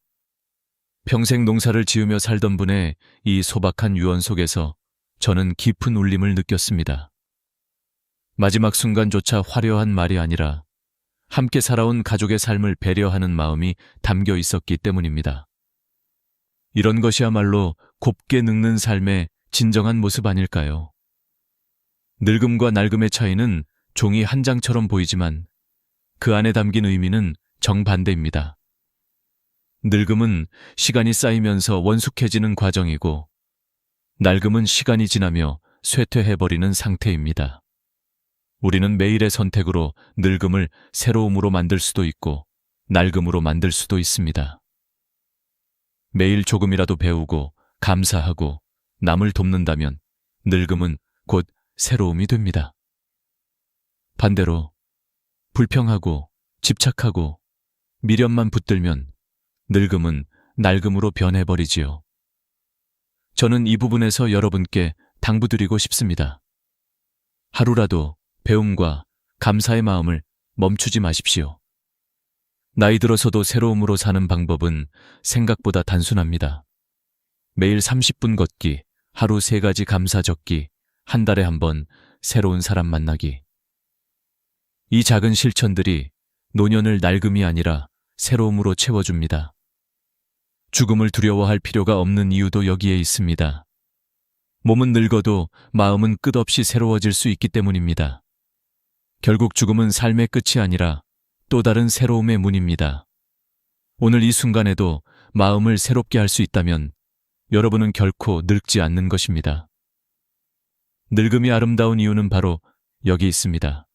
평생 농사를 지으며 살던 분의 이 소박한 유언 속에서 저는 깊은 울림을 느꼈습니다. 마지막 순간조차 화려한 말이 아니라 함께 살아온 가족의 삶을 배려하는 마음이 담겨 있었기 때문입니다. 이런 것이야말로 곱게 늙는 삶의 진정한 모습 아닐까요? 늙음과 낡음의 차이는 종이 한 장처럼 보이지만 그 안에 담긴 의미는 정반대입니다. 늙음은 시간이 쌓이면서 원숙해지는 과정이고 낡음은 시간이 지나며 쇠퇴해버리는 상태입니다. 우리는 매일의 선택으로 늙음을 새로움으로 만들 수도 있고 낡음으로 만들 수도 있습니다. 매일 조금이라도 배우고 감사하고 남을 돕는다면 늙음은 곧 새로움이 됩니다. 반대로 불평하고 집착하고 미련만 붙들면 늙음은 낡음으로 변해버리지요. 저는 이 부분에서 여러분께 당부드리고 싶습니다. 하루라도 배움과 감사의 마음을 멈추지 마십시오. 나이 들어서도 새로움으로 사는 방법은 생각보다 단순합니다. 매일 30분 걷기, 하루 3가지 감사 적기, 한 달에 한 번 새로운 사람 만나기. 이 작은 실천들이 노년을 낡음이 아니라 새로움으로 채워줍니다. 죽음을 두려워할 필요가 없는 이유도 여기에 있습니다. 몸은 늙어도 마음은 끝없이 새로워질 수 있기 때문입니다. 결국 죽음은 삶의 끝이 아니라 또 다른 새로움의 문입니다. 오늘 이 순간에도 마음을 새롭게 할 수 있다면 여러분은 결코 늙지 않는 것입니다. 늙음이 아름다운 이유는 바로 여기 있습니다.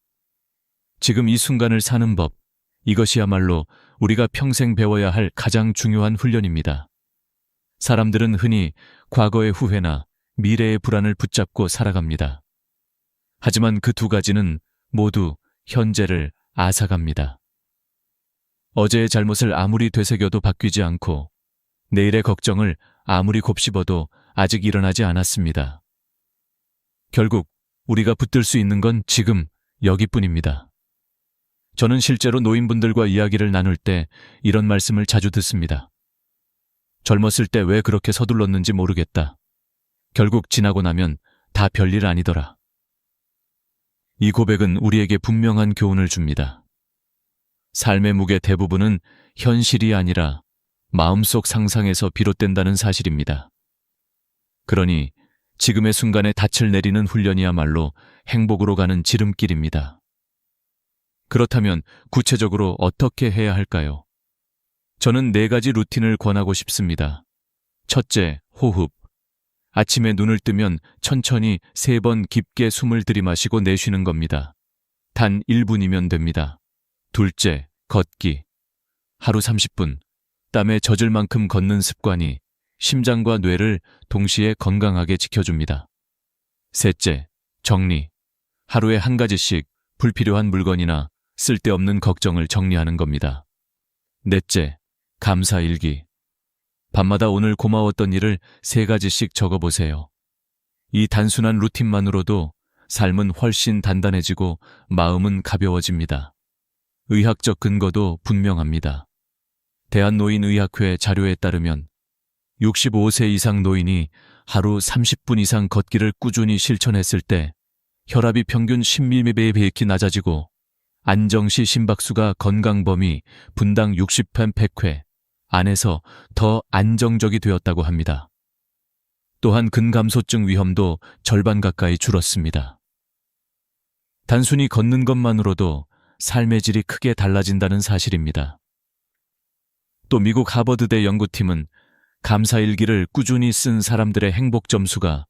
지금 이 순간을 사는 법, 이것이야말로 우리가 평생 배워야 할 가장 중요한 훈련입니다. 사람들은 흔히 과거의 후회나 미래의 불안을 붙잡고 살아갑니다. 하지만 그 두 가지는 모두 현재를 앗아갑니다. 어제의 잘못을 아무리 되새겨도 바뀌지 않고 내일의 걱정을 아무리 곱씹어도 아직 일어나지 않았습니다. 결국 우리가 붙들 수 있는 건 지금 여기뿐입니다. 저는 실제로 노인분들과 이야기를 나눌 때 이런 말씀을 자주 듣습니다. 젊었을 때 왜 그렇게 서둘렀는지 모르겠다. 결국 지나고 나면 다 별일 아니더라. 이 고백은 우리에게 분명한 교훈을 줍니다. 삶의 무게 대부분은 현실이 아니라 마음속 상상에서 비롯된다는 사실입니다. 그러니 지금의 순간에 닻을 내리는 훈련이야말로 행복으로 가는 지름길입니다. 그렇다면 구체적으로 어떻게 해야 할까요? 저는 4가지 루틴을 권하고 싶습니다. 첫째, 호흡. 아침에 눈을 뜨면 천천히 3번 깊게 숨을 들이마시고 내쉬는 겁니다. 단 1분이면 됩니다. 둘째, 걷기. 하루 30분, 땀에 젖을 만큼 걷는 습관이 심장과 뇌를 동시에 건강하게 지켜줍니다. 셋째, 정리. 하루에 1가지씩 불필요한 물건이나 쓸데없는 걱정을 정리하는 겁니다. 넷째, 감사일기. 밤마다 오늘 고마웠던 일을 3가지씩 적어보세요. 이 단순한 루틴만으로도 삶은 훨씬 단단해지고 마음은 가벼워집니다. 의학적 근거도 분명합니다. 대한노인의학회 자료에 따르면 65세 이상 노인이 하루 30분 이상 걷기를 꾸준히 실천했을 때 혈압이 평균 10mm에 비해 낮아지고 안정시 심박수가 건강 범위 분당 60편 100회 안에서 더 안정적이 되었다고 합니다. 또한 근감소증 위험도 절반 가까이 줄었습니다. 단순히 걷는 것만으로도 삶의 질이 크게 달라진다는 사실입니다. 또 미국 하버드대 연구팀은 감사일기를 꾸준히 쓴 사람들의 행복 점수가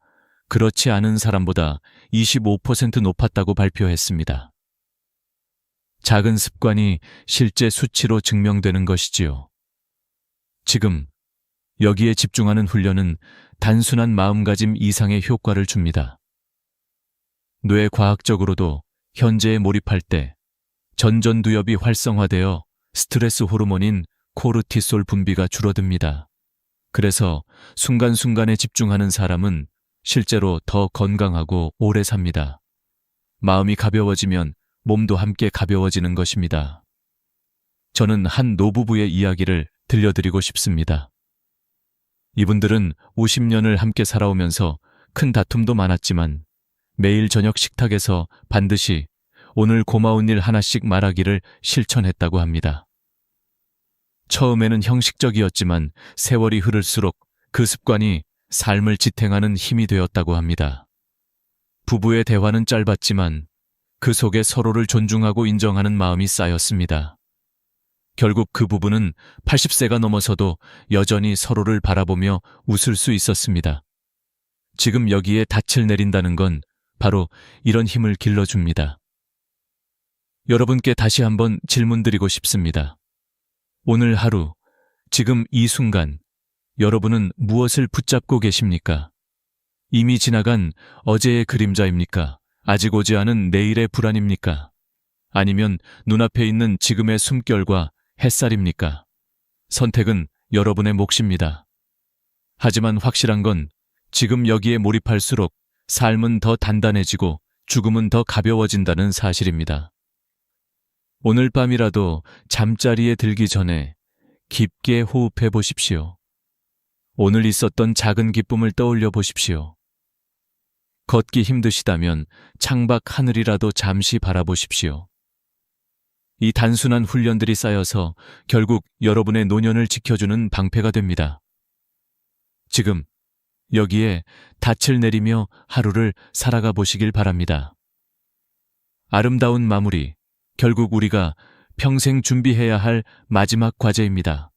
그렇지 않은 사람보다 25% 높았다고 발표했습니다. 작은 습관이 실제 수치로 증명되는 것이지요. 지금 여기에 집중하는 훈련은 단순한 마음가짐 이상의 효과를 줍니다. 뇌 과학적으로도 현재에 몰입할 때 전전두엽이 활성화되어 스트레스 호르몬인 코르티솔 분비가 줄어듭니다. 그래서 순간순간에 집중하는 사람은 실제로 더 건강하고 오래 삽니다. 마음이 가벼워지면 몸도 함께 가벼워지는 것입니다. 저는 한 노부부의 이야기를 들려드리고 싶습니다. 이분들은 50년을 함께 살아오면서 큰 다툼도 많았지만 매일 저녁 식탁에서 반드시 오늘 고마운 일 하나씩 말하기를 실천했다고 합니다. 처음에는 형식적이었지만 세월이 흐를수록 그 습관이 삶을 지탱하는 힘이 되었다고 합니다. 부부의 대화는 짧았지만 그 속에 서로를 존중하고 인정하는 마음이 쌓였습니다. 결국 그 부부는 80세가 넘어서도 여전히 서로를 바라보며 웃을 수 있었습니다. 지금 여기에 닻을 내린다는 건 바로 이런 힘을 길러줍니다. 여러분께 다시 한번 질문드리고 싶습니다. 오늘 하루, 지금 이 순간, 여러분은 무엇을 붙잡고 계십니까? 이미 지나간 어제의 그림자입니까? 아직 오지 않은 내일의 불안입니까? 아니면 눈앞에 있는 지금의 숨결과 햇살입니까? 선택은 여러분의 몫입니다. 하지만 확실한 건 지금 여기에 몰입할수록 삶은 더 단단해지고 죽음은 더 가벼워진다는 사실입니다. 오늘 밤이라도 잠자리에 들기 전에 깊게 호흡해 보십시오. 오늘 있었던 작은 기쁨을 떠올려 보십시오. 걷기 힘드시다면 창밖 하늘이라도 잠시 바라보십시오. 이 단순한 훈련들이 쌓여서 결국 여러분의 노년을 지켜주는 방패가 됩니다. 지금 여기에 닻을 내리며 하루를 살아가 보시길 바랍니다. 아름다운 마무리, 결국 우리가 평생 준비해야 할 마지막 과제입니다.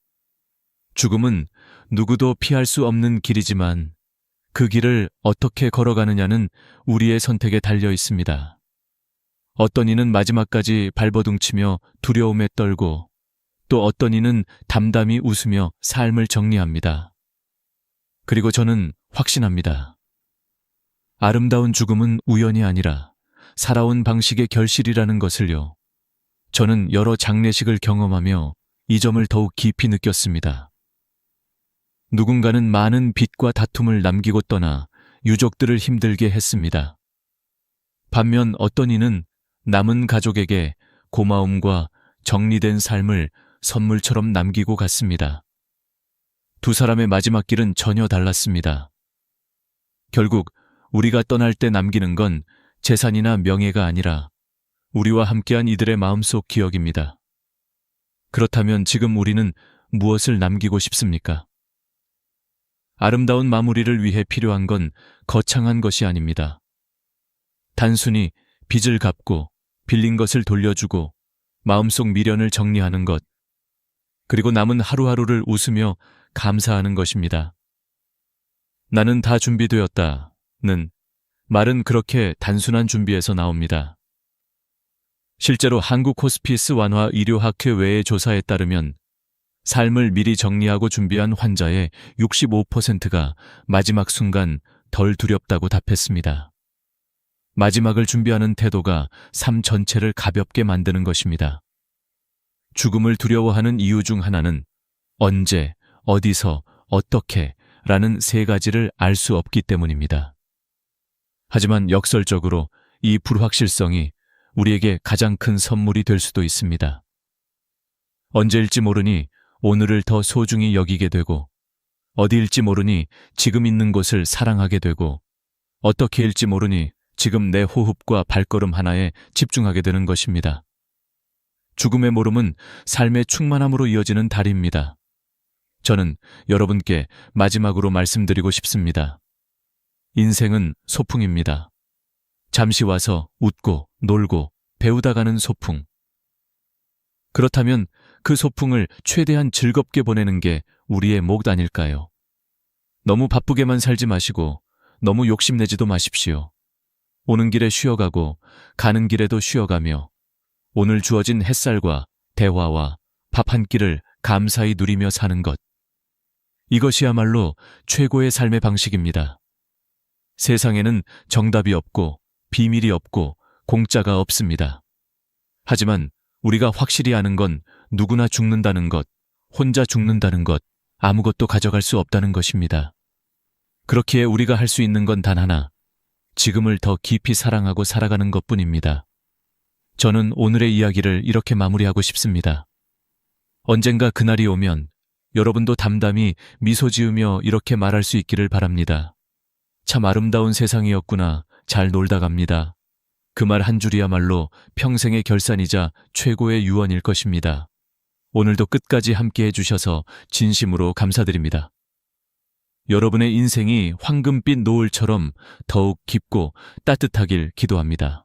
죽음은 누구도 피할 수 없는 길이지만 그 길을 어떻게 걸어가느냐는 우리의 선택에 달려 있습니다. 어떤 이는 마지막까지 발버둥치며 두려움에 떨고 또 어떤 이는 담담히 웃으며 삶을 정리합니다. 그리고 저는 확신합니다. 아름다운 죽음은 우연이 아니라 살아온 방식의 결실이라는 것을요. 저는 여러 장례식을 경험하며 이 점을 더욱 깊이 느꼈습니다. 누군가는 많은 빚과 다툼을 남기고 떠나 유족들을 힘들게 했습니다. 반면 어떤 이는 남은 가족에게 고마움과 정리된 삶을 선물처럼 남기고 갔습니다. 두 사람의 마지막 길은 전혀 달랐습니다. 결국 우리가 떠날 때 남기는 건 재산이나 명예가 아니라 우리와 함께한 이들의 마음속 기억입니다. 그렇다면 지금 우리는 무엇을 남기고 싶습니까? 아름다운 마무리를 위해 필요한 건 거창한 것이 아닙니다. 단순히 빚을 갚고 빌린 것을 돌려주고 마음속 미련을 정리하는 것, 그리고 남은 하루하루를 웃으며 감사하는 것입니다. 나는 다 준비되었다는 말은 그렇게 단순한 준비에서 나옵니다. 실제로 한국 호스피스 완화 의료학회 외의 조사에 따르면 삶을 미리 정리하고 준비한 환자의 65%가 마지막 순간 덜 두렵다고 답했습니다. 마지막을 준비하는 태도가 삶 전체를 가볍게 만드는 것입니다. 죽음을 두려워하는 이유 중 하나는 언제, 어디서, 어떻게 라는 세 가지를 알 수 없기 때문입니다. 하지만 역설적으로 이 불확실성이 우리에게 가장 큰 선물이 될 수도 있습니다. 언제일지 모르니 오늘을 더 소중히 여기게 되고, 어디일지 모르니 지금 있는 곳을 사랑하게 되고, 어떻게일지 모르니 지금 내 호흡과 발걸음 하나에 집중하게 되는 것입니다. 죽음의 모름은 삶의 충만함으로 이어지는 달입니다. 저는 여러분께 마지막으로 말씀드리고 싶습니다. 인생은 소풍입니다. 잠시 와서 웃고 놀고 배우다 가는 소풍. 그렇다면 그 소풍을 최대한 즐겁게 보내는 게 우리의 목 아닐까요? 너무 바쁘게만 살지 마시고 너무 욕심내지도 마십시오. 오는 길에 쉬어가고 가는 길에도 쉬어가며 오늘 주어진 햇살과 대화와 밥 한 끼를 감사히 누리며 사는 것. 이것이야말로 최고의 삶의 방식입니다. 세상에는 정답이 없고 비밀이 없고 공짜가 없습니다. 하지만 우리가 확실히 아는 건 누구나 죽는다는 것, 혼자 죽는다는 것, 아무것도 가져갈 수 없다는 것입니다. 그렇기에 우리가 할 수 있는 건 단 하나, 지금을 더 깊이 사랑하고 살아가는 것뿐입니다. 저는 오늘의 이야기를 이렇게 마무리하고 싶습니다. 언젠가 그날이 오면 여러분도 담담히 미소 지으며 이렇게 말할 수 있기를 바랍니다. 참 아름다운 세상이었구나. 잘 놀다 갑니다. 그 말 한 줄이야말로 평생의 결산이자 최고의 유언일 것입니다. 오늘도 끝까지 함께 해주셔서 진심으로 감사드립니다. 여러분의 인생이 황금빛 노을처럼 더욱 깊고 따뜻하길 기도합니다.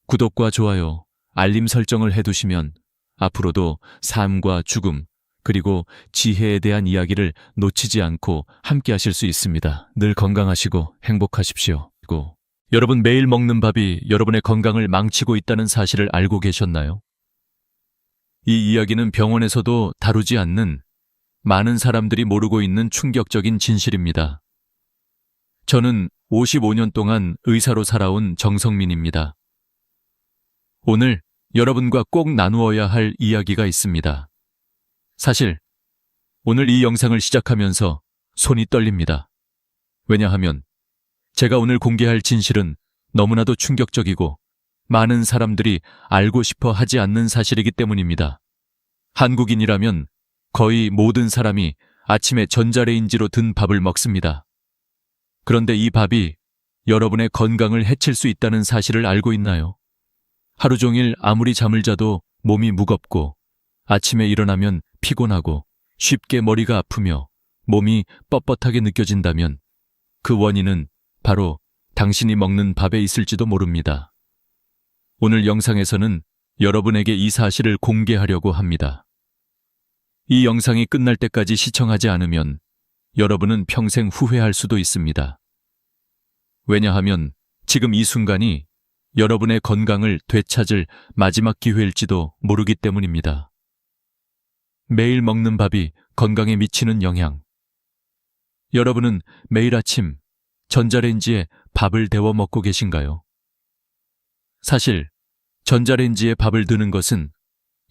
구독과 좋아요, 알림 설정을 해두시면 앞으로도 삶과 죽음, 그리고 지혜에 대한 이야기를 놓치지 않고 함께 하실 수 있습니다. 늘 건강하시고 행복하십시오. 여러분 매일 먹는 밥이 여러분의 건강을 망치고 있다는 사실을 알고 계셨나요? 이 이야기는 병원에서도 다루지 않는 많은 사람들이 모르고 있는 충격적인 진실입니다. 저는 55년 동안 의사로 살아온 정성민입니다. 오늘 여러분과 꼭 나누어야 할 이야기가 있습니다. 사실 오늘 이 영상을 시작하면서 손이 떨립니다. 왜냐하면 제가 오늘 공개할 진실은 너무나도 충격적이고 많은 사람들이 알고 싶어 하지 않는 사실이기 때문입니다. 한국인이라면 거의 모든 사람이 아침에 전자레인지로 든 밥을 먹습니다. 그런데 이 밥이 여러분의 건강을 해칠 수 있다는 사실을 알고 있나요? 하루 종일 아무리 잠을 자도 몸이 무겁고 아침에 일어나면 피곤하고 쉽게 머리가 아프며 몸이 뻣뻣하게 느껴진다면 그 원인은 바로 당신이 먹는 밥에 있을지도 모릅니다. 오늘 영상에서는 여러분에게 이 사실을 공개하려고 합니다. 이 영상이 끝날 때까지 시청하지 않으면 여러분은 평생 후회할 수도 있습니다. 왜냐하면 지금 이 순간이 여러분의 건강을 되찾을 마지막 기회일지도 모르기 때문입니다. 매일 먹는 밥이 건강에 미치는 영향. 여러분은 매일 아침 전자레인지에 밥을 데워 먹고 계신가요? 사실 전자레인지에 밥을 넣는 것은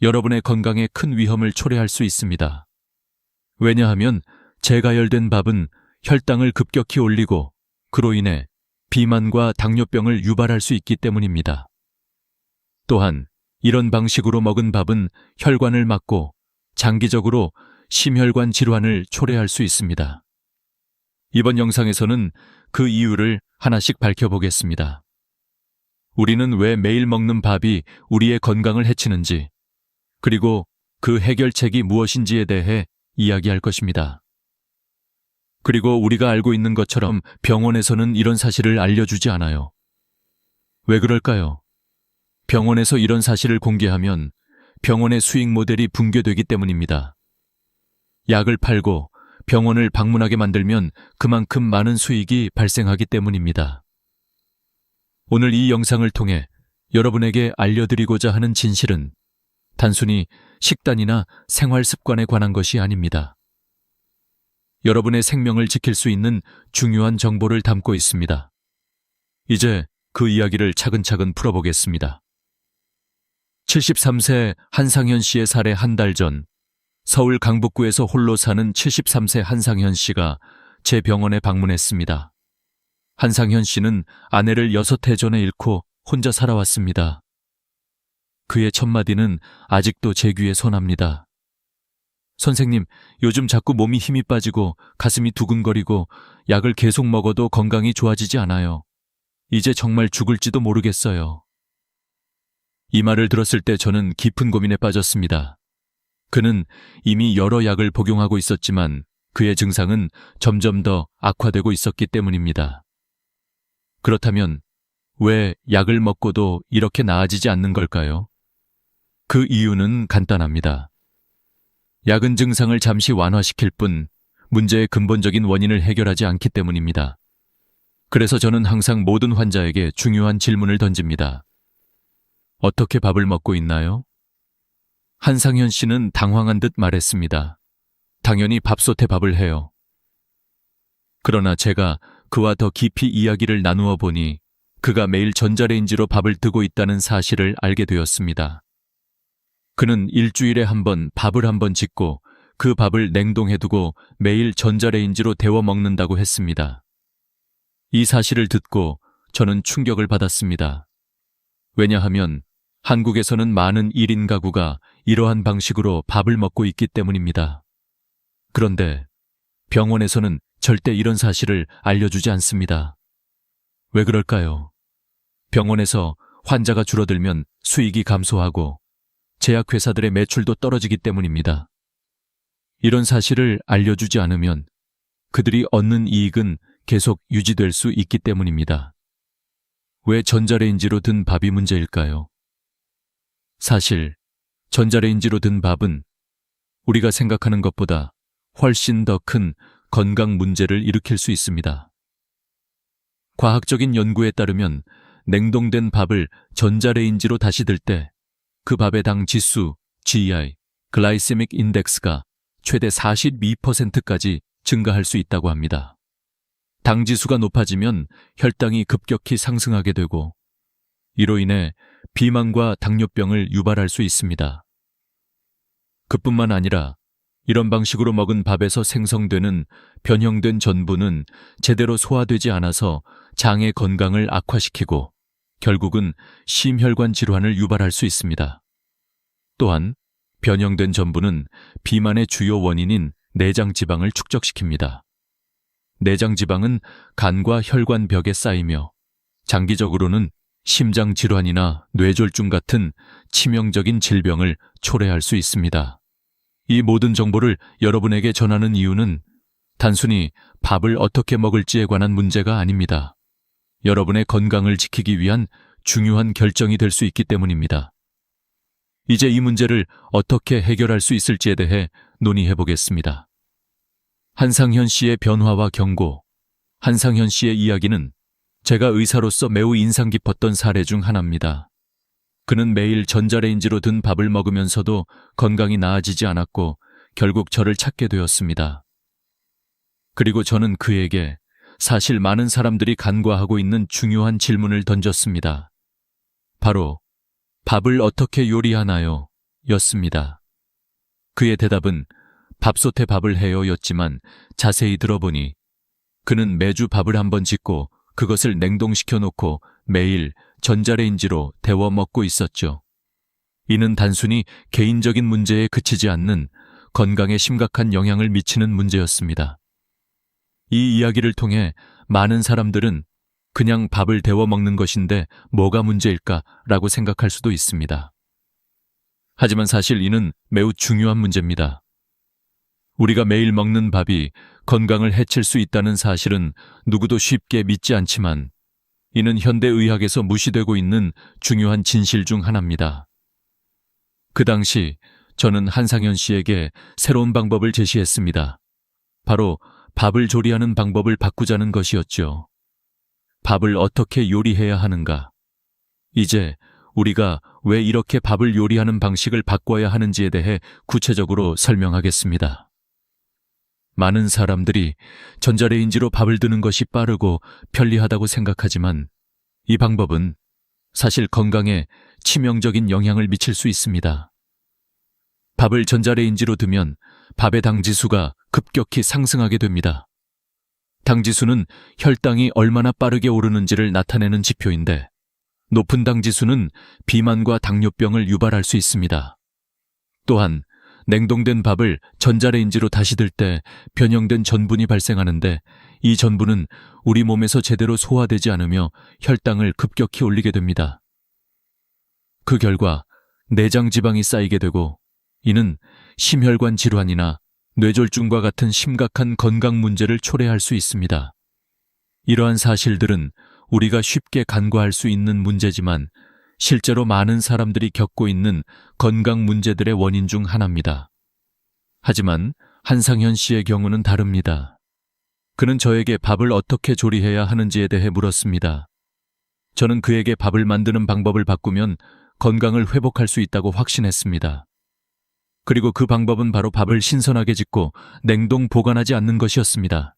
여러분의 건강에 큰 위험을 초래할 수 있습니다. 왜냐하면 재가열된 밥은 혈당을 급격히 올리고 그로 인해 비만과 당뇨병을 유발할 수 있기 때문입니다. 또한 이런 방식으로 먹은 밥은 혈관을 막고 장기적으로 심혈관 질환을 초래할 수 있습니다. 이번 영상에서는 그 이유를 하나씩 밝혀보겠습니다. 우리는 왜 매일 먹는 밥이 우리의 건강을 해치는지, 그리고 그 해결책이 무엇인지에 대해 이야기할 것입니다. 그리고 우리가 알고 있는 것처럼 병원에서는 이런 사실을 알려주지 않아요. 왜 그럴까요? 병원에서 이런 사실을 공개하면 병원의 수익 모델이 붕괴되기 때문입니다. 약을 팔고 병원을 방문하게 만들면 그만큼 많은 수익이 발생하기 때문입니다. 오늘 이 영상을 통해 여러분에게 알려드리고자 하는 진실은 단순히 식단이나 생활 습관에 관한 것이 아닙니다. 여러분의 생명을 지킬 수 있는 중요한 정보를 담고 있습니다. 이제 그 이야기를 차근차근 풀어보겠습니다. 73세 한상현 씨의 살해 한 달 전, 서울 강북구에서 홀로 사는 73세 한상현 씨가 제 병원에 방문했습니다. 한상현 씨는 아내를 6해 전에 잃고 혼자 살아왔습니다. 그의 첫마디는 아직도 제 귀에 선합니다. 선생님, 요즘 자꾸 몸이 힘이 빠지고 가슴이 두근거리고 약을 계속 먹어도 건강이 좋아지지 않아요. 이제 정말 죽을지도 모르겠어요. 이 말을 들었을 때 저는 깊은 고민에 빠졌습니다. 그는 이미 여러 약을 복용하고 있었지만 그의 증상은 점점 더 악화되고 있었기 때문입니다. 그렇다면 왜 약을 먹고도 이렇게 나아지지 않는 걸까요? 그 이유는 간단합니다. 약은 증상을 잠시 완화시킬 뿐 문제의 근본적인 원인을 해결하지 않기 때문입니다. 그래서 저는 항상 모든 환자에게 중요한 질문을 던집니다. 어떻게 밥을 먹고 있나요? 한상현 씨는 당황한 듯 말했습니다. 당연히 밥솥에 밥을 해요. 그러나 제가 그와 더 깊이 이야기를 나누어 보니 그가 매일 전자레인지로 밥을 뜨고 있다는 사실을 알게 되었습니다. 그는 일주일에 한 번 밥을 한 번 짓고 그 밥을 냉동해두고 매일 전자레인지로 데워 먹는다고 했습니다. 이 사실을 듣고 저는 충격을 받았습니다. 왜냐하면 한국에서는 많은 1인 가구가 이러한 방식으로 밥을 먹고 있기 때문입니다. 그런데 병원에서는 절대 이런 사실을 알려주지 않습니다. 왜 그럴까요? 병원에서 환자가 줄어들면 수익이 감소하고 제약회사들의 매출도 떨어지기 때문입니다. 이런 사실을 알려주지 않으면 그들이 얻는 이익은 계속 유지될 수 있기 때문입니다. 왜 전자레인지로 든 밥이 문제일까요? 사실 전자레인지로 든 밥은 우리가 생각하는 것보다 훨씬 더 큰 건강 문제를 일으킬 수 있습니다. 과학적인 연구에 따르면 냉동된 밥을 전자레인지로 다시 들 때 그 밥의 당 지수, GI, 글라이세믹 인덱스가 최대 42%까지 증가할 수 있다고 합니다. 당 지수가 높아지면 혈당이 급격히 상승하게 되고 이로 인해 비만과 당뇨병을 유발할 수 있습니다. 그뿐만 아니라 이런 방식으로 먹은 밥에서 생성되는 변형된 전분은 제대로 소화되지 않아서 장의 건강을 악화시키고 결국은 심혈관 질환을 유발할 수 있습니다. 또한 변형된 전분은 비만의 주요 원인인 내장 지방을 축적시킵니다. 내장 지방은 간과 혈관 벽에 쌓이며 장기적으로는 심장 질환이나 뇌졸중 같은 치명적인 질병을 초래할 수 있습니다. 이 모든 정보를 여러분에게 전하는 이유는 단순히 밥을 어떻게 먹을지에 관한 문제가 아닙니다. 여러분의 건강을 지키기 위한 중요한 결정이 될 수 있기 때문입니다. 이제 이 문제를 어떻게 해결할 수 있을지에 대해 논의해 보겠습니다. 한상현 씨의 변화와 경고. 한상현 씨의 이야기는 제가 의사로서 매우 인상 깊었던 사례 중 하나입니다. 그는 매일 전자레인지로 든 밥을 먹으면서도 건강이 나아지지 않았고 결국 저를 찾게 되었습니다. 그리고 저는 그에게 사실 많은 사람들이 간과하고 있는 중요한 질문을 던졌습니다. 바로 밥을 어떻게 요리하나요? 였습니다. 그의 대답은 밥솥에 밥을 해요 였지만 자세히 들어보니 그는 매주 밥을 한번 짓고 그것을 냉동시켜 놓고 매일 전자레인지로 데워 먹고 있었죠. 이는 단순히 개인적인 문제에 그치지 않는 건강에 심각한 영향을 미치는 문제였습니다. 이 이야기를 통해 많은 사람들은 그냥 밥을 데워 먹는 것인데 뭐가 문제일까라고 생각할 수도 있습니다. 하지만 사실 이는 매우 중요한 문제입니다. 우리가 매일 먹는 밥이 건강을 해칠 수 있다는 사실은 누구도 쉽게 믿지 않지만 이는 현대의학에서 무시되고 있는 중요한 진실 중 하나입니다. 그 당시 저는 한상현 씨에게 새로운 방법을 제시했습니다. 바로 밥을 조리하는 방법을 바꾸자는 것이었죠. 밥을 어떻게 요리해야 하는가? 이제 우리가 왜 이렇게 밥을 요리하는 방식을 바꿔야 하는지에 대해 구체적으로 설명하겠습니다. 많은 사람들이 전자레인지로 밥을 드는 것이 빠르고 편리하다고 생각하지만 이 방법은 사실 건강에 치명적인 영향을 미칠 수 있습니다. 밥을 전자레인지로 두면 밥의 당지수가 급격히 상승하게 됩니다. 당지수는 혈당이 얼마나 빠르게 오르는지를 나타내는 지표인데 높은 당지수는 비만과 당뇨병을 유발할 수 있습니다. 또한 냉동된 밥을 전자레인지로 다시 들 때 변형된 전분이 발생하는데 이 전분은 우리 몸에서 제대로 소화되지 않으며 혈당을 급격히 올리게 됩니다. 그 결과 내장 지방이 쌓이게 되고 이는 심혈관 질환이나 뇌졸중과 같은 심각한 건강 문제를 초래할 수 있습니다. 이러한 사실들은 우리가 쉽게 간과할 수 있는 문제지만 실제로 많은 사람들이 겪고 있는 건강 문제들의 원인 중 하나입니다. 하지만 한상현 씨의 경우는 다릅니다. 그는 저에게 밥을 어떻게 조리해야 하는지에 대해 물었습니다. 저는 그에게 밥을 만드는 방법을 바꾸면 건강을 회복할 수 있다고 확신했습니다. 그리고 그 방법은 바로 밥을 신선하게 짓고 냉동 보관하지 않는 것이었습니다.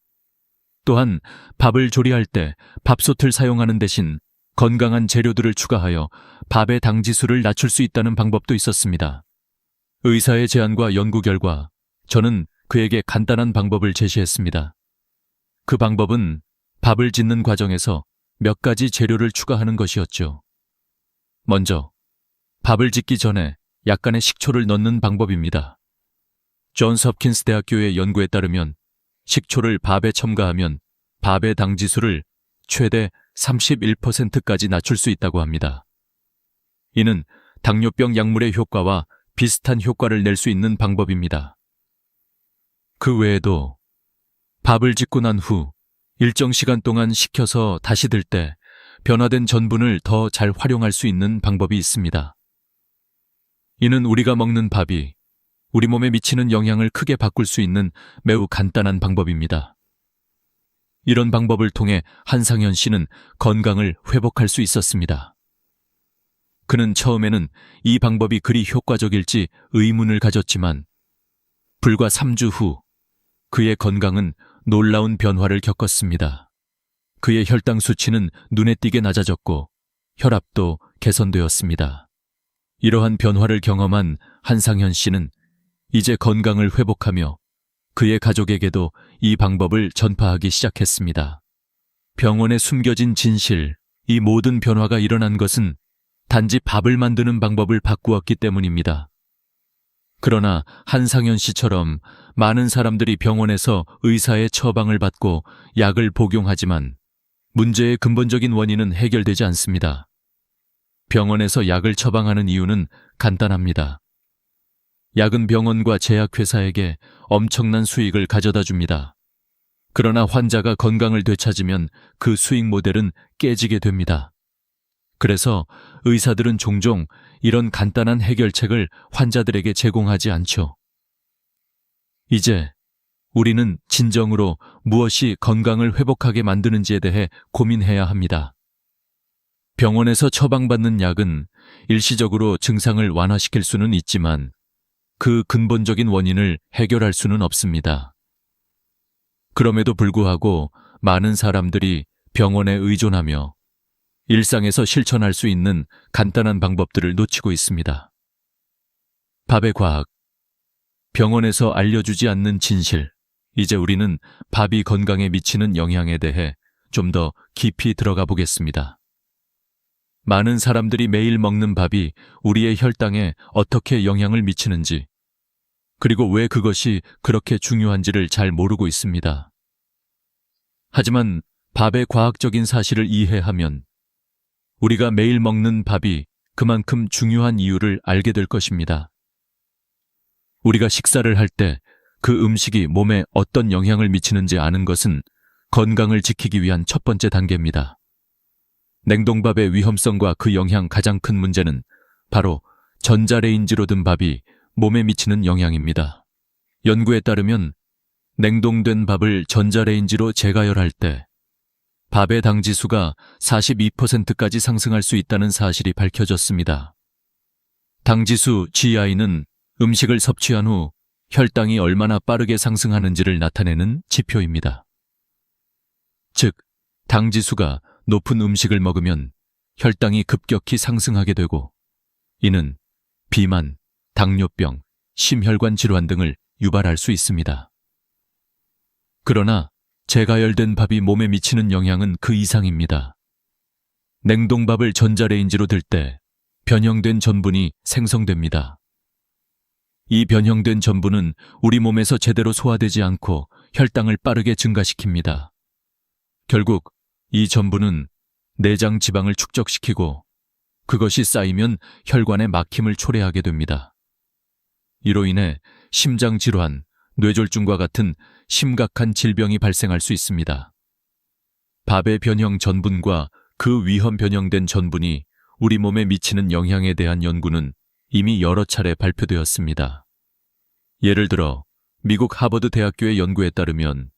또한 밥을 조리할 때 밥솥을 사용하는 대신 건강한 재료들을 추가하여 밥의 당지수를 낮출 수 있다는 방법도 있었습니다. 의사의 제안과 연구 결과 저는 그에게 간단한 방법을 제시했습니다. 그 방법은 밥을 짓는 과정에서 몇 가지 재료를 추가하는 것이었죠. 먼저 밥을 짓기 전에 약간의 식초를 넣는 방법입니다. 존스 홉킨스 대학교의 연구에 따르면 식초를 밥에 첨가하면 밥의 당지수를 최대 31%까지 낮출 수 있다고 합니다. 이는 당뇨병 약물의 효과와 비슷한 효과를 낼 수 있는 방법입니다. 그 외에도 밥을 짓고 난 후 일정 시간 동안 식혀서 다시 들 때 변화된 전분을 더 잘 활용할 수 있는 방법이 있습니다. 이는 우리가 먹는 밥이 우리 몸에 미치는 영향을 크게 바꿀 수 있는 매우 간단한 방법입니다. 이런 방법을 통해 한상현 씨는 건강을 회복할 수 있었습니다. 그는 처음에는 이 방법이 그리 효과적일지 의문을 가졌지만 불과 3주 후 그의 건강은 놀라운 변화를 겪었습니다. 그의 혈당 수치는 눈에 띄게 낮아졌고 혈압도 개선되었습니다. 이러한 변화를 경험한 한상현 씨는 이제 건강을 회복하며 그의 가족에게도 이 방법을 전파하기 시작했습니다. 병원에 숨겨진 진실, 이 모든 변화가 일어난 것은 단지 밥을 만드는 방법을 바꾸었기 때문입니다. 그러나 한상현 씨처럼 많은 사람들이 병원에서 의사의 처방을 받고 약을 복용하지만 문제의 근본적인 원인은 해결되지 않습니다. 병원에서 약을 처방하는 이유는 간단합니다. 약은 병원과 제약회사에게 엄청난 수익을 가져다 줍니다. 그러나 환자가 건강을 되찾으면 그 수익 모델은 깨지게 됩니다. 그래서 의사들은 종종 이런 간단한 해결책을 환자들에게 제공하지 않죠. 이제 우리는 진정으로 무엇이 건강을 회복하게 만드는지에 대해 고민해야 합니다. 병원에서 처방받는 약은 일시적으로 증상을 완화시킬 수는 있지만 그 근본적인 원인을 해결할 수는 없습니다. 그럼에도 불구하고 많은 사람들이 병원에 의존하며 일상에서 실천할 수 있는 간단한 방법들을 놓치고 있습니다. 밥의 과학, 병원에서 알려주지 않는 진실. 이제 우리는 밥이 건강에 미치는 영향에 대해 좀 더 깊이 들어가 보겠습니다. 많은 사람들이 매일 먹는 밥이 우리의 혈당에 어떻게 영향을 미치는지, 그리고 왜 그것이 그렇게 중요한지를 잘 모르고 있습니다. 하지만 밥의 과학적인 사실을 이해하면 우리가 매일 먹는 밥이 그만큼 중요한 이유를 알게 될 것입니다. 우리가 식사를 할 때 그 음식이 몸에 어떤 영향을 미치는지 아는 것은 건강을 지키기 위한 첫 번째 단계입니다. 냉동밥의 위험성과 그 영향 가장 큰 문제는 바로 전자레인지로 든 밥이 몸에 미치는 영향입니다. 연구에 따르면 냉동된 밥을 전자레인지로 재가열할 때 밥의 당지수가 42%까지 상승할 수 있다는 사실이 밝혀졌습니다. 당지수 GI는 음식을 섭취한 후 혈당이 얼마나 빠르게 상승하는지를 나타내는 지표입니다. 즉, 당지수가 높은 음식을 먹으면 혈당이 급격히 상승하게 되고 이는 비만, 당뇨병, 심혈관 질환 등을 유발할 수 있습니다. 그러나 재가열된 밥이 몸에 미치는 영향은 그 이상입니다. 냉동밥을 전자레인지로 들 때 변형된 전분이 생성됩니다. 이 변형된 전분은 우리 몸에서 제대로 소화되지 않고 혈당을 빠르게 증가시킵니다. 결국 이 전분은 내장 지방을 축적시키고 그것이 쌓이면 혈관에 막힘을 초래하게 됩니다. 이로 인해 심장 질환, 뇌졸중과 같은 심각한 질병이 발생할 수 있습니다. 밥의 변형 전분과 그 위험 변형된 전분이 우리 몸에 미치는 영향에 대한 연구는 이미 여러 차례 발표되었습니다. 예를 들어 미국 하버드 대학교의 연구에 따르면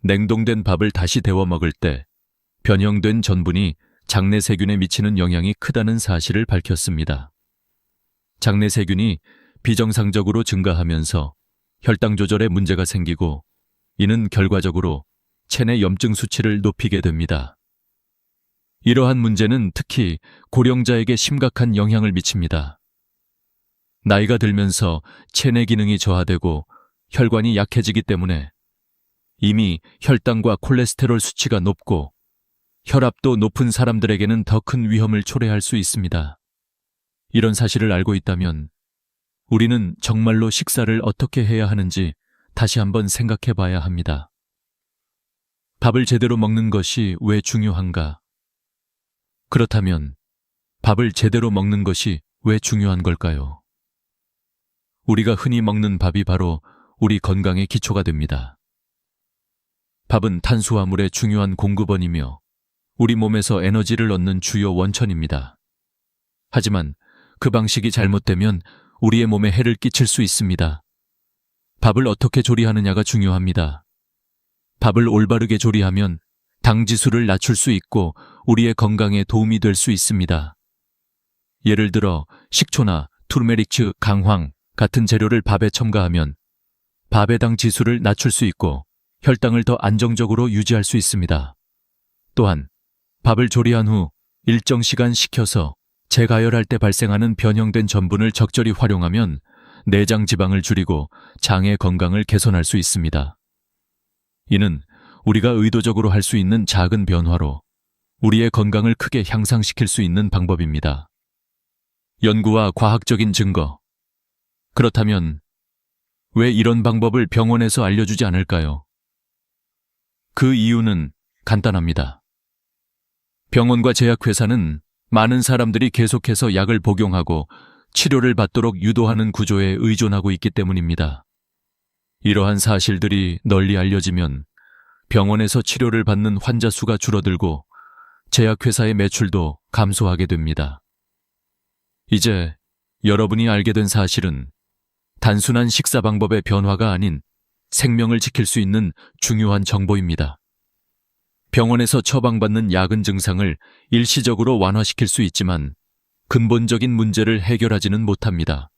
냉동된 밥을 다시 데워 먹을 때 변형된 전분이 장내 세균에 미치는 영향이 크다는 사실을 밝혔습니다. 장내 세균이 비정상적으로 증가하면서 혈당 조절에 문제가 생기고 이는 결과적으로 체내 염증 수치를 높이게 됩니다. 이러한 문제는 특히 고령자에게 심각한 영향을 미칩니다. 나이가 들면서 체내 기능이 저하되고 혈관이 약해지기 때문에 이미 혈당과 콜레스테롤 수치가 높고 혈압도 높은 사람들에게는 더 큰 위험을 초래할 수 있습니다. 이런 사실을 알고 있다면 우리는 정말로 식사를 어떻게 해야 하는지 다시 한번 생각해 봐야 합니다. 밥을 제대로 먹는 것이 왜 중요한가? 그렇다면 밥을 제대로 먹는 것이 왜 중요한 걸까요? 우리가 흔히 먹는 밥이 바로 우리 건강의 기초가 됩니다. 밥은 탄수화물의 중요한 공급원이며 우리 몸에서 에너지를 얻는 주요 원천입니다. 하지만 그 방식이 잘못되면 우리의 몸에 해를 끼칠 수 있습니다. 밥을 어떻게 조리하느냐가 중요합니다. 밥을 올바르게 조리하면 당지수를 낮출 수 있고 우리의 건강에 도움이 될 수 있습니다. 예를 들어 식초나 투르메릭츠, 강황 같은 재료를 밥에 첨가하면 밥의 당 지수를 낮출 수 있고 혈당을 더 안정적으로 유지할 수 있습니다. 또한 밥을 조리한 후 일정 시간 식혀서 재가열할 때 발생하는 변형된 전분을 적절히 활용하면 내장 지방을 줄이고 장의 건강을 개선할 수 있습니다. 이는 우리가 의도적으로 할 수 있는 작은 변화로 우리의 건강을 크게 향상시킬 수 있는 방법입니다. 연구와 과학적인 증거. 그렇다면 왜 이런 방법을 병원에서 알려주지 않을까요? 그 이유는 간단합니다. 병원과 제약회사는 많은 사람들이 계속해서 약을 복용하고 치료를 받도록 유도하는 구조에 의존하고 있기 때문입니다. 이러한 사실들이 널리 알려지면 병원에서 치료를 받는 환자 수가 줄어들고 제약회사의 매출도 감소하게 됩니다. 이제 여러분이 알게 된 사실은 단순한 식사 방법의 변화가 아닌 생명을 지킬 수 있는 중요한 정보입니다. 병원에서 처방받는 약은 증상을 일시적으로 완화시킬 수 있지만 근본적인 문제를 해결하지는 못합니다.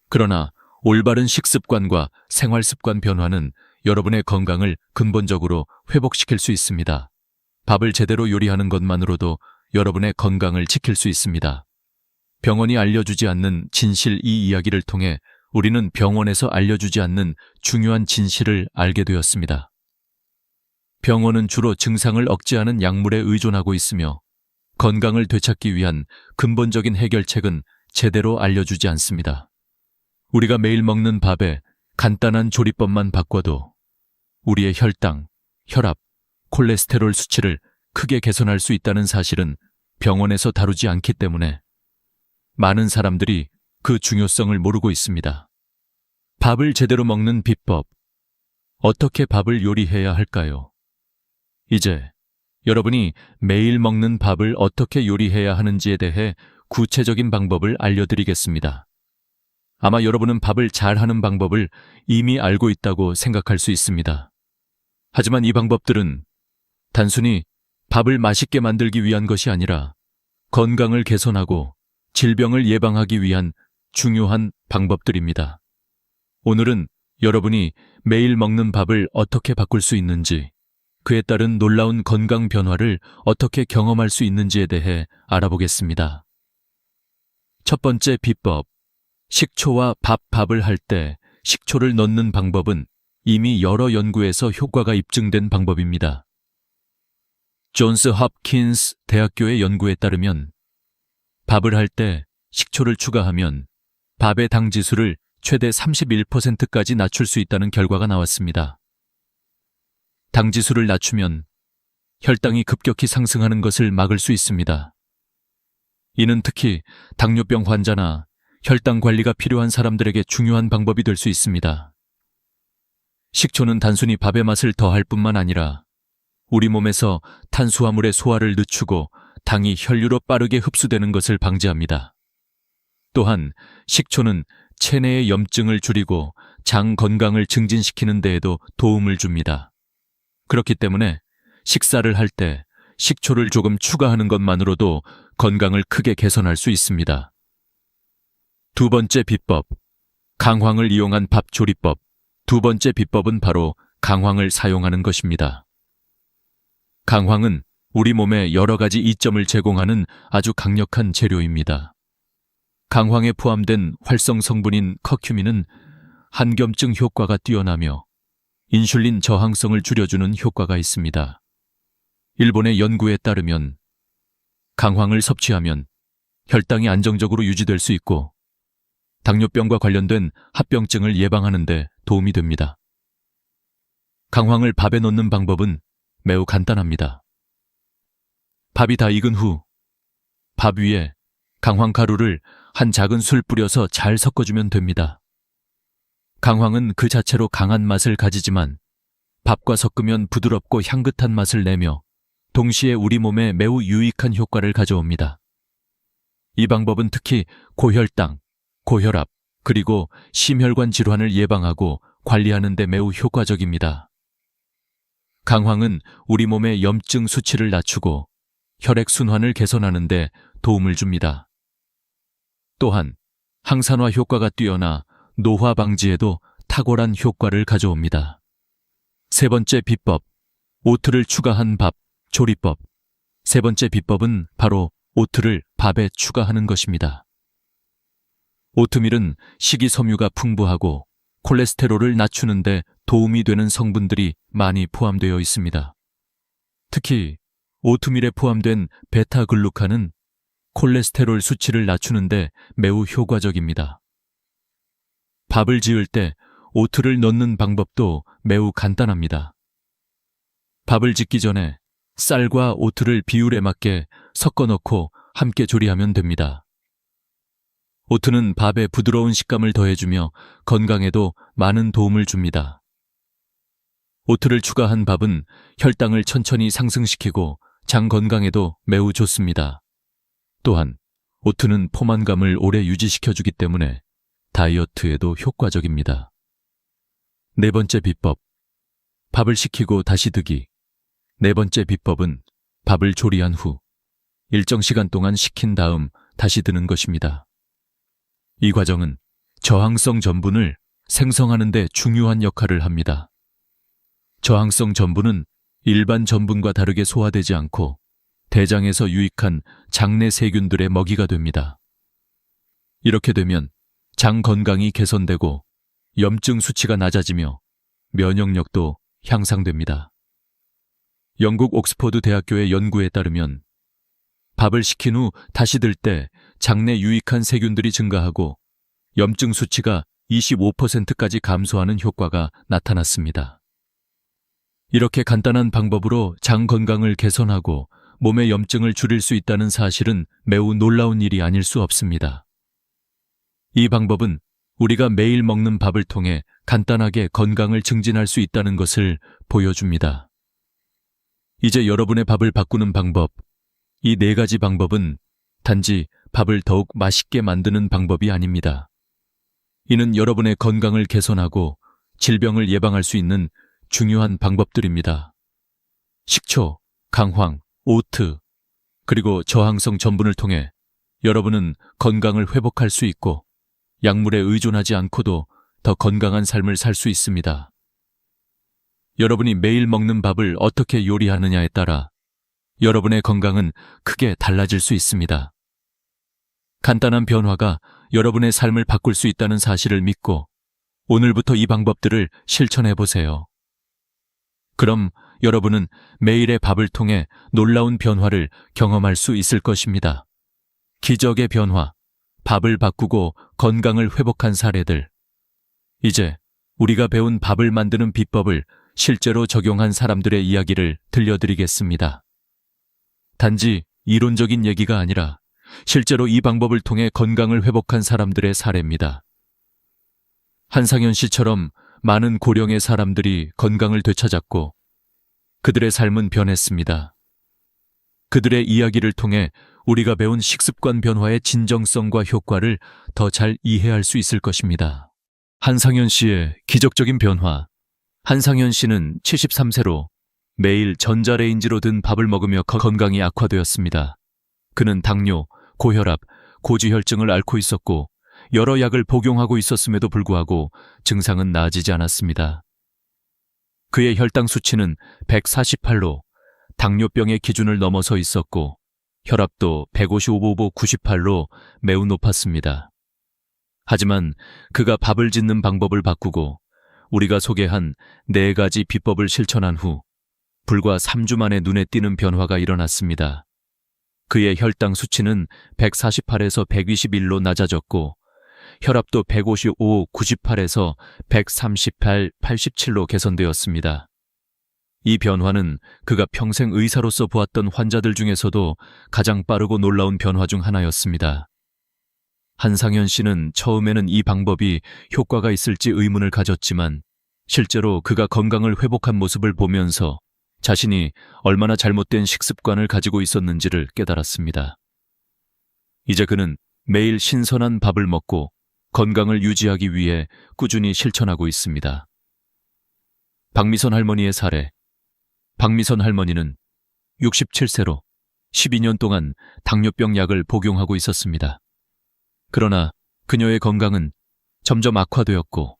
그러나 올바른 식습관과 생활습관 변화는 여러분의 건강을 근본적으로 회복시킬 수 있습니다. 밥을 제대로 요리하는 것만으로도 여러분의 건강을 지킬 수 있습니다. 병원이 알려주지 않는 진실, 이 이야기를 통해 우리는 병원에서 알려주지 않는 중요한 진실을 알게 되었습니다. 병원은 주로 증상을 억제하는 약물에 의존하고 있으며 건강을 되찾기 위한 근본적인 해결책은 제대로 알려주지 않습니다. 우리가 매일 먹는 밥에 간단한 조리법만 바꿔도 우리의 혈당, 혈압, 콜레스테롤 수치를 크게 개선할 수 있다는 사실은 병원에서 다루지 않기 때문에 많은 사람들이 그 중요성을 모르고 있습니다. 밥을 제대로 먹는 비법, 어떻게 밥을 요리해야 할까요? 이제 여러분이 매일 먹는 밥을 어떻게 요리해야 하는지에 대해 구체적인 방법을 알려드리겠습니다. 아마 여러분은 밥을 잘하는 방법을 이미 알고 있다고 생각할 수 있습니다. 하지만 이 방법들은 단순히 밥을 맛있게 만들기 위한 것이 아니라 건강을 개선하고 질병을 예방하기 위한 중요한 방법들입니다. 오늘은 여러분이 매일 먹는 밥을 어떻게 바꿀 수 있는지, 그에 따른 놀라운 건강 변화를 어떻게 경험할 수 있는지에 대해 알아보겠습니다. 첫 번째 비법, 식초와 밥을 할 때 식초를 넣는 방법은 이미 여러 연구에서 효과가 입증된 방법입니다. 존스 홉킨스 대학교의 연구에 따르면 밥을 할 때 식초를 추가하면 밥의 당 지수를 최대 31%까지 낮출 수 있다는 결과가 나왔습니다. 당 지수를 낮추면 혈당이 급격히 상승하는 것을 막을 수 있습니다. 이는 특히 당뇨병 환자나 혈당 관리가 필요한 사람들에게 중요한 방법이 될 수 있습니다. 식초는 단순히 밥의 맛을 더할 뿐만 아니라 우리 몸에서 탄수화물의 소화를 늦추고 당이 혈류로 빠르게 흡수되는 것을 방지합니다. 또한 식초는 체내의 염증을 줄이고 장 건강을 증진시키는 데에도 도움을 줍니다. 그렇기 때문에 식사를 할 때 식초를 조금 추가하는 것만으로도 건강을 크게 개선할 수 있습니다. 두 번째 비법, 강황을 이용한 밥 조리법. 두 번째 비법은 바로 강황을 사용하는 것입니다. 강황은 우리 몸에 여러 가지 이점을 제공하는 아주 강력한 재료입니다. 강황에 포함된 활성 성분인 커큐민은 한겸증 효과가 뛰어나며 인슐린 저항성을 줄여주는 효과가 있습니다. 일본의 연구에 따르면 강황을 섭취하면 혈당이 안정적으로 유지될 수 있고 당뇨병과 관련된 합병증을 예방하는 데 도움이 됩니다. 강황을 밥에 넣는 방법은 매우 간단합니다. 밥이 다 익은 후 밥 위에 강황 가루를 한 작은 술 뿌려서 잘 섞어주면 됩니다. 강황은 그 자체로 강한 맛을 가지지만 밥과 섞으면 부드럽고 향긋한 맛을 내며 동시에 우리 몸에 매우 유익한 효과를 가져옵니다. 이 방법은 특히 고혈당, 고혈압, 그리고 심혈관 질환을 예방하고 관리하는 데 매우 효과적입니다. 강황은 우리 몸의 염증 수치를 낮추고 혈액순환을 개선하는 데 도움을 줍니다. 또한 항산화 효과가 뛰어나 노화 방지에도 탁월한 효과를 가져옵니다. 세 번째 비법, 오트를 추가한 밥 조리법. 세 번째 비법은 바로 오트를 밥에 추가하는 것입니다. 오트밀은 식이섬유가 풍부하고 콜레스테롤을 낮추는 데 도움이 되는 성분들이 많이 포함되어 있습니다. 특히 오트밀에 포함된 베타글루칸은 콜레스테롤 수치를 낮추는 데 매우 효과적입니다. 밥을 지을 때 오트를 넣는 방법도 매우 간단합니다. 밥을 짓기 전에 쌀과 오트를 비율에 맞게 섞어 넣고 함께 조리하면 됩니다. 오트는 밥에 부드러운 식감을 더해주며 건강에도 많은 도움을 줍니다. 오트를 추가한 밥은 혈당을 천천히 상승시키고 장 건강에도 매우 좋습니다. 또한 오트는 포만감을 오래 유지시켜주기 때문에 다이어트에도 효과적입니다. 네 번째 비법, 밥을 식히고 다시 드기. 네 번째 비법은 밥을 조리한 후 일정 시간 동안 식힌 다음 다시 드는 것입니다. 이 과정은 저항성 전분을 생성하는 데 중요한 역할을 합니다. 저항성 전분은 일반 전분과 다르게 소화되지 않고 대장에서 유익한 장내 세균들의 먹이가 됩니다. 이렇게 되면 장 건강이 개선되고 염증 수치가 낮아지며 면역력도 향상됩니다. 영국 옥스퍼드 대학교의 연구에 따르면 밥을 식힌 후 다시 들 때 장내 유익한 세균들이 증가하고 염증 수치가 25%까지 감소하는 효과가 나타났습니다. 이렇게 간단한 방법으로 장 건강을 개선하고 몸의 염증을 줄일 수 있다는 사실은 매우 놀라운 일이 아닐 수 없습니다. 이 방법은 우리가 매일 먹는 밥을 통해 간단하게 건강을 증진할 수 있다는 것을 보여줍니다. 이제 여러분의 밥을 바꾸는 방법, 이 네 가지 방법은 단지 밥을 더욱 맛있게 만드는 방법이 아닙니다. 이는 여러분의 건강을 개선하고 질병을 예방할 수 있는 중요한 방법들입니다. 식초, 강황, 오트, 그리고 저항성 전분을 통해 여러분은 건강을 회복할 수 있고 약물에 의존하지 않고도 더 건강한 삶을 살 수 있습니다. 여러분이 매일 먹는 밥을 어떻게 요리하느냐에 따라 여러분의 건강은 크게 달라질 수 있습니다. 간단한 변화가 여러분의 삶을 바꿀 수 있다는 사실을 믿고 오늘부터 이 방법들을 실천해 보세요. 그럼 여러분은 매일의 밥을 통해 놀라운 변화를 경험할 수 있을 것입니다. 기적의 변화, 밥을 바꾸고 건강을 회복한 사례들. 이제 우리가 배운 밥을 만드는 비법을 실제로 적용한 사람들의 이야기를 들려드리겠습니다. 단지 이론적인 얘기가 아니라 실제로 이 방법을 통해 건강을 회복한 사람들의 사례입니다. 한상현 씨처럼 많은 고령의 사람들이 건강을 되찾았고 그들의 삶은 변했습니다. 그들의 이야기를 통해 우리가 배운 식습관 변화의 진정성과 효과를 더 잘 이해할 수 있을 것입니다. 한상현 씨의 기적적인 변화. 한상현 씨는 73세로 매일 전자레인지로 든 밥을 먹으며 건강이 악화되었습니다. 그는 당뇨, 고혈압, 고지혈증을 앓고 있었고 여러 약을 복용하고 있었음에도 불구하고 증상은 나아지지 않았습니다. 그의 혈당 수치는 148로 당뇨병의 기준을 넘어서 있었고 혈압도 155/98로 매우 높았습니다. 하지만 그가 밥을 짓는 방법을 바꾸고 우리가 소개한 4가지 비법을 실천한 후 불과 3주 만에 눈에 띄는 변화가 일어났습니다. 그의 혈당 수치는 148에서 121로 낮아졌고 혈압도 155/98에서 138/87로 개선되었습니다. 이 변화는 그가 평생 의사로서 보았던 환자들 중에서도 가장 빠르고 놀라운 변화 중 하나였습니다. 한상현 씨는 처음에는 이 방법이 효과가 있을지 의문을 가졌지만 실제로 그가 건강을 회복한 모습을 보면서 자신이 얼마나 잘못된 식습관을 가지고 있었는지를 깨달았습니다. 이제 그는 매일 신선한 밥을 먹고 건강을 유지하기 위해 꾸준히 실천하고 있습니다. 박미선 할머니의 사례. 박미선 할머니는 67세로 12년 동안 당뇨병 약을 복용하고 있었습니다. 그러나 그녀의 건강은 점점 악화되었고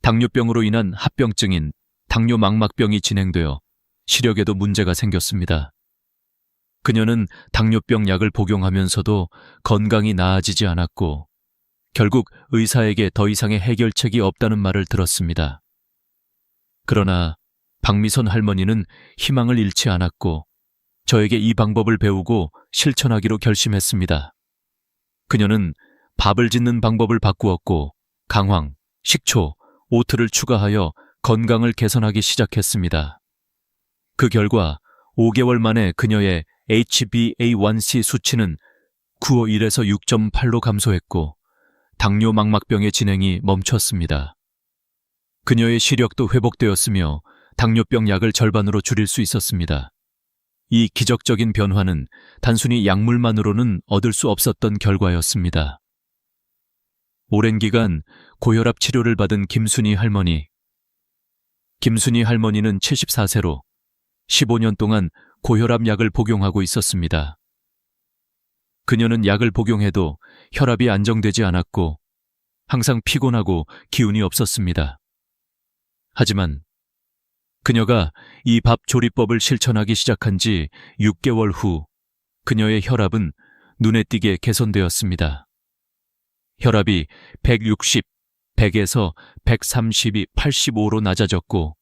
당뇨병으로 인한 합병증인 당뇨망막병이 진행되어 시력에도 문제가 생겼습니다. 그녀는 당뇨병 약을 복용하면서도 건강이 나아지지 않았고 결국 의사에게 더 이상의 해결책이 없다는 말을 들었습니다. 그러나 박미선 할머니는 희망을 잃지 않았고 저에게 이 방법을 배우고 실천하기로 결심했습니다. 그녀는 밥을 짓는 방법을 바꾸었고 강황, 식초, 오트를 추가하여 건강을 개선하기 시작했습니다. 그 결과 5개월 만에 그녀의 HbA1c 수치는 951에서 6.8로 감소했고 당뇨 망막병의 진행이 멈췄습니다. 그녀의 시력도 회복되었으며 당뇨병 약을 절반으로 줄일 수 있었습니다. 이 기적적인 변화는 단순히 약물만으로는 얻을 수 없었던 결과였습니다. 오랜 기간 고혈압 치료를 받은 김순희 할머니, 김순희 할머니는 74세로 15년 동안 고혈압 약을 복용하고 있었습니다. 그녀는 약을 복용해도 혈압이 안정되지 않았고 항상 피곤하고 기운이 없었습니다. 하지만 그녀가 이 밥 조리법을 실천하기 시작한 지 6개월 후 그녀의 혈압은 눈에 띄게 개선되었습니다. 혈압이 160, 100에서 130이 85로 낮아졌고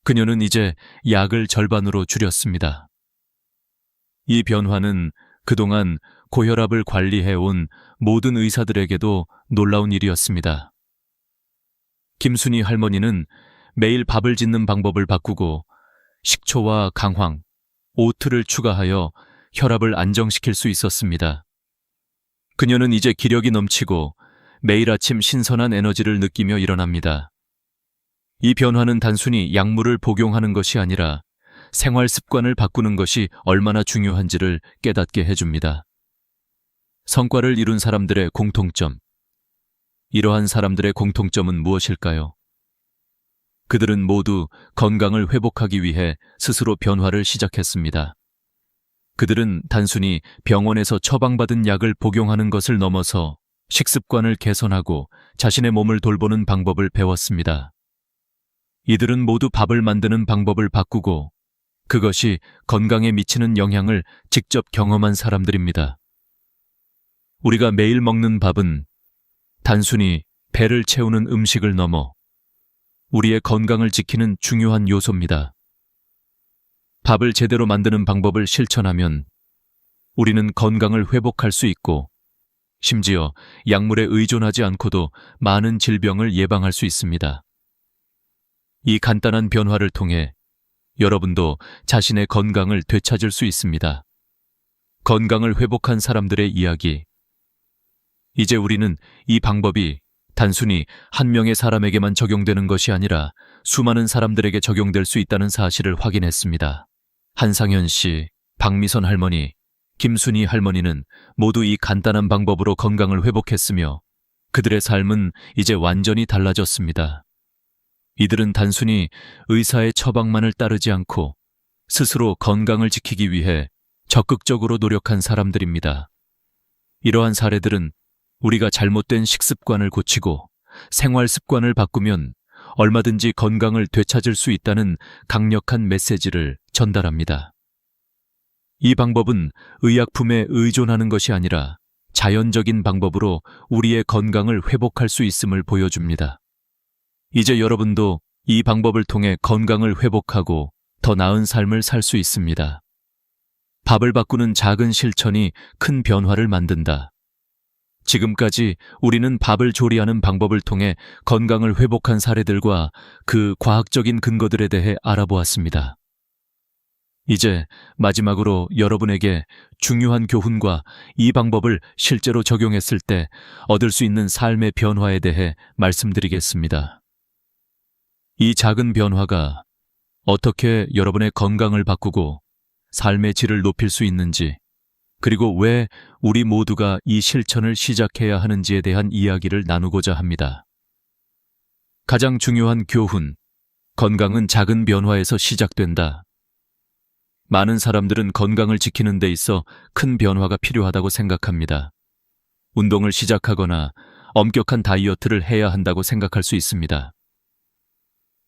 그녀는 이제 약을 절반으로 줄였습니다. 이 변화는 그동안 고혈압을 관리해온 모든 의사들에게도 놀라운 일이었습니다. 김순희 할머니는 매일 밥을 짓는 방법을 바꾸고 식초와 강황, 오트를 추가하여 혈압을 안정시킬 수 있었습니다. 그녀는 이제 기력이 넘치고 매일 아침 신선한 에너지를 느끼며 일어납니다. 이 변화는 단순히 약물을 복용하는 것이 아니라 생활 습관을 바꾸는 것이 얼마나 중요한지를 깨닫게 해줍니다. 성과를 이룬 사람들의 공통점. 이러한 사람들의 공통점은 무엇일까요? 그들은 모두 건강을 회복하기 위해 스스로 변화를 시작했습니다. 그들은 단순히 병원에서 처방받은 약을 복용하는 것을 넘어서 식습관을 개선하고 자신의 몸을 돌보는 방법을 배웠습니다. 이들은 모두 밥을 만드는 방법을 바꾸고 그것이 건강에 미치는 영향을 직접 경험한 사람들입니다. 우리가 매일 먹는 밥은 단순히 배를 채우는 음식을 넘어 우리의 건강을 지키는 중요한 요소입니다. 밥을 제대로 만드는 방법을 실천하면 우리는 건강을 회복할 수 있고 심지어 약물에 의존하지 않고도 많은 질병을 예방할 수 있습니다. 이 간단한 변화를 통해 여러분도 자신의 건강을 되찾을 수 있습니다. 건강을 회복한 사람들의 이야기. 이제 우리는 이 방법이 단순히 한 명의 사람에게만 적용되는 것이 아니라 수많은 사람들에게 적용될 수 있다는 사실을 확인했습니다. 한상현 씨, 박미선 할머니, 김순희 할머니는 모두 이 간단한 방법으로 건강을 회복했으며 그들의 삶은 이제 완전히 달라졌습니다. 이들은 단순히 의사의 처방만을 따르지 않고 스스로 건강을 지키기 위해 적극적으로 노력한 사람들입니다. 이러한 사례들은 우리가 잘못된 식습관을 고치고 생활 습관을 바꾸면 얼마든지 건강을 되찾을 수 있다는 강력한 메시지를 전달합니다. 이 방법은 의약품에 의존하는 것이 아니라 자연적인 방법으로 우리의 건강을 회복할 수 있음을 보여줍니다. 이제 여러분도 이 방법을 통해 건강을 회복하고 더 나은 삶을 살 수 있습니다. 밥을 바꾸는 작은 실천이 큰 변화를 만든다. 지금까지 우리는 밥을 조리하는 방법을 통해 건강을 회복한 사례들과 그 과학적인 근거들에 대해 알아보았습니다. 이제 마지막으로 여러분에게 중요한 교훈과 이 방법을 실제로 적용했을 때 얻을 수 있는 삶의 변화에 대해 말씀드리겠습니다. 이 작은 변화가 어떻게 여러분의 건강을 바꾸고 삶의 질을 높일 수 있는지, 그리고 왜 우리 모두가 이 실천을 시작해야 하는지에 대한 이야기를 나누고자 합니다. 가장 중요한 교훈, 건강은 작은 변화에서 시작된다. 많은 사람들은 건강을 지키는 데 있어 큰 변화가 필요하다고 생각합니다. 운동을 시작하거나 엄격한 다이어트를 해야 한다고 생각할 수 있습니다.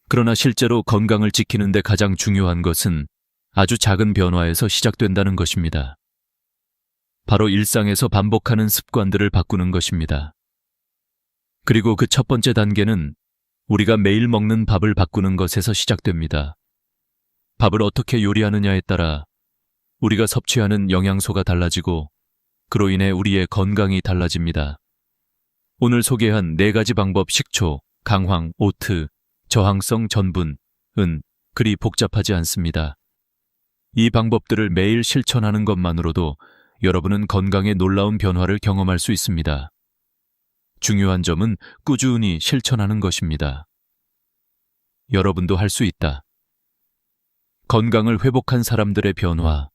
그러나 실제로 건강을 지키는 데 가장 중요한 것은 아주 작은 변화에서 시작된다는 것입니다. 바로 일상에서 반복하는 습관들을 바꾸는 것입니다. 그리고 그 첫 번째 단계는 우리가 매일 먹는 밥을 바꾸는 것에서 시작됩니다. 밥을 어떻게 요리하느냐에 따라 우리가 섭취하는 영양소가 달라지고 그로 인해 우리의 건강이 달라집니다. 오늘 소개한 4가지 방법 식초, 강황, 오트, 저항성 전분, 그리 복잡하지 않습니다. 이 방법들을 매일 실천하는 것만으로도 여러분은 건강에 놀라운 변화를 경험할 수 있습니다. 중요한 점은 꾸준히 실천하는 것입니다. 여러분도 할 수 있다. 건강을 회복한 사람들의 변화.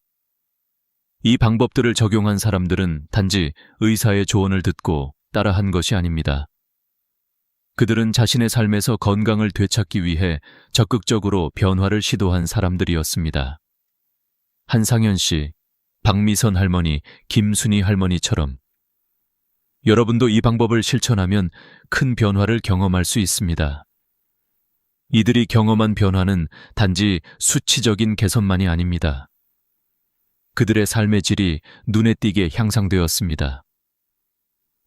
이 방법들을 적용한 사람들은 단지 의사의 조언을 듣고 따라한 것이 아닙니다. 그들은 자신의 삶에서 건강을 되찾기 위해 적극적으로 변화를 시도한 사람들이었습니다. 한상현 씨, 박미선 할머니, 김순희 할머니처럼 여러분도 이 방법을 실천하면 큰 변화를 경험할 수 있습니다. 이들이 경험한 변화는 단지 수치적인 개선만이 아닙니다. 그들의 삶의 질이 눈에 띄게 향상되었습니다.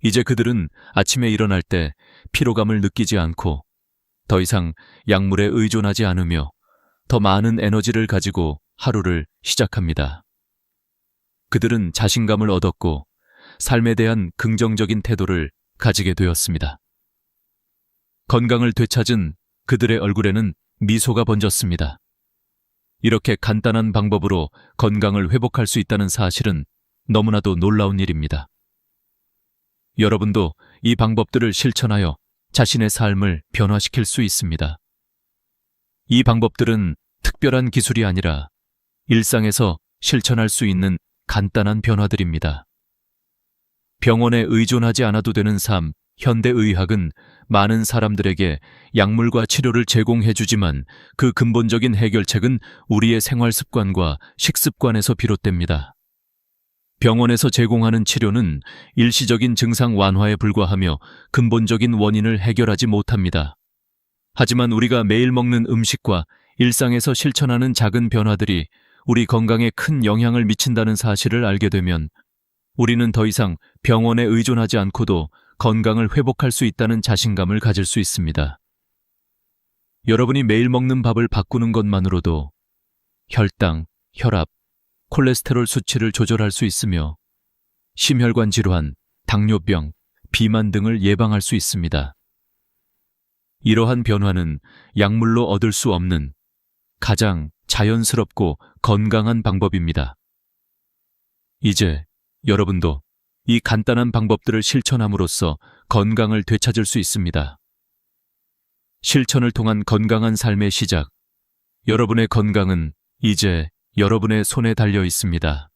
이제 그들은 아침에 일어날 때 피로감을 느끼지 않고 더 이상 약물에 의존하지 않으며 더 많은 에너지를 가지고 하루를 시작합니다. 그들은 자신감을 얻었고 삶에 대한 긍정적인 태도를 가지게 되었습니다. 건강을 되찾은 그들의 얼굴에는 미소가 번졌습니다. 이렇게 간단한 방법으로 건강을 회복할 수 있다는 사실은 너무나도 놀라운 일입니다. 여러분도 이 방법들을 실천하여 자신의 삶을 변화시킬 수 있습니다. 이 방법들은 특별한 기술이 아니라 일상에서 실천할 수 있는 간단한 변화들입니다. 병원에 의존하지 않아도 되는 삶, 현대의학은 많은 사람들에게 약물과 치료를 제공해주지만 그 근본적인 해결책은 우리의 생활 습관과 식습관에서 비롯됩니다. 병원에서 제공하는 치료는 일시적인 증상 완화에 불과하며 근본적인 원인을 해결하지 못합니다. 하지만 우리가 매일 먹는 음식과 일상에서 실천하는 작은 변화들이 우리 건강에 큰 영향을 미친다는 사실을 알게 되면 우리는 더 이상 병원에 의존하지 않고도 건강을 회복할 수 있다는 자신감을 가질 수 있습니다. 여러분이 매일 먹는 밥을 바꾸는 것만으로도 혈당, 혈압, 콜레스테롤 수치를 조절할 수 있으며 심혈관 질환, 당뇨병, 비만 등을 예방할 수 있습니다. 이러한 변화는 약물로 얻을 수 없는 가장 자연스럽고 건강한 방법입니다. 이제 여러분도 이 간단한 방법들을 실천함으로써 건강을 되찾을 수 있습니다. 실천을 통한 건강한 삶의 시작. 여러분의 건강은 이제 여러분의 손에 달려 있습니다.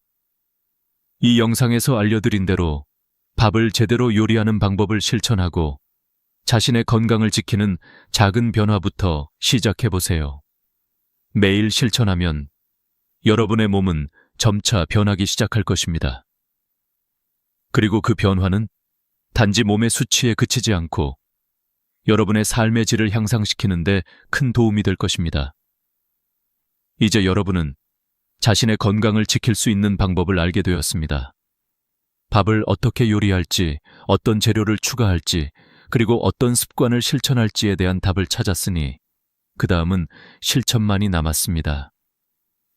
이 영상에서 알려드린 대로 밥을 제대로 요리하는 방법을 실천하고 자신의 건강을 지키는 작은 변화부터 시작해보세요. 매일 실천하면 여러분의 몸은 점차 변하기 시작할 것입니다. 그리고 그 변화는 단지 몸의 수치에 그치지 않고 여러분의 삶의 질을 향상시키는 데 큰 도움이 될 것입니다. 이제 여러분은 자신의 건강을 지킬 수 있는 방법을 알게 되었습니다. 밥을 어떻게 요리할지, 어떤 재료를 추가할지, 그리고 어떤 습관을 실천할지에 대한 답을 찾았으니 그 다음은 실천만이 남았습니다.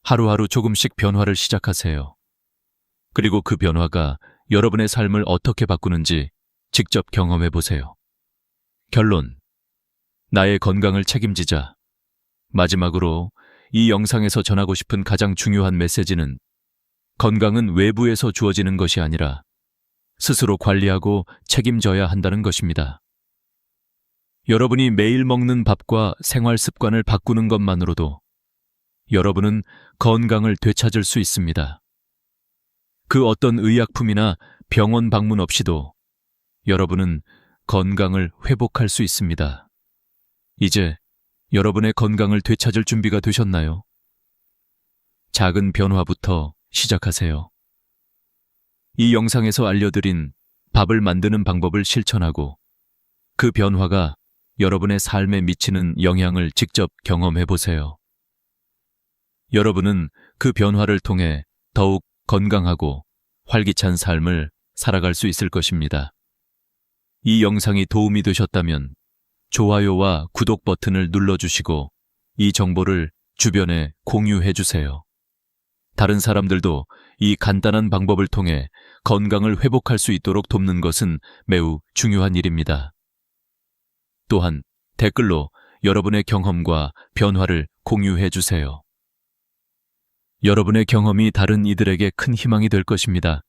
하루하루 조금씩 변화를 시작하세요. 그리고 그 변화가 여러분의 삶을 어떻게 바꾸는지 직접 경험해 보세요. 결론. 나의 건강을 책임지자. 마지막으로 이 영상에서 전하고 싶은 가장 중요한 메시지는 건강은 외부에서 주어지는 것이 아니라 스스로 관리하고 책임져야 한다는 것입니다. 여러분이 매일 먹는 밥과 생활 습관을 바꾸는 것만으로도 여러분은 건강을 되찾을 수 있습니다. 그 어떤 의약품이나 병원 방문 없이도 여러분은 건강을 회복할 수 있습니다. 이제 여러분의 건강을 되찾을 준비가 되셨나요? 작은 변화부터 시작하세요. 이 영상에서 알려드린 밥을 만드는 방법을 실천하고 그 변화가 여러분의 삶에 미치는 영향을 직접 경험해 보세요. 여러분은 그 변화를 통해 더욱 건강하고 활기찬 삶을 살아갈 수 있을 것입니다. 이 영상이 도움이 되셨다면 좋아요와 구독 버튼을 눌러주시고 이 정보를 주변에 공유해 주세요. 다른 사람들도 이 간단한 방법을 통해 건강을 회복할 수 있도록 돕는 것은 매우 중요한 일입니다. 또한 댓글로 여러분의 경험과 변화를 공유해 주세요. 여러분의 경험이 다른 이들에게 큰 희망이 될 것입니다.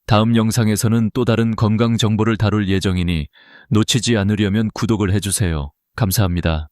다음 영상에서는 또 다른 건강 정보를 다룰 예정이니 놓치지 않으려면 구독을 해주세요. 감사합니다.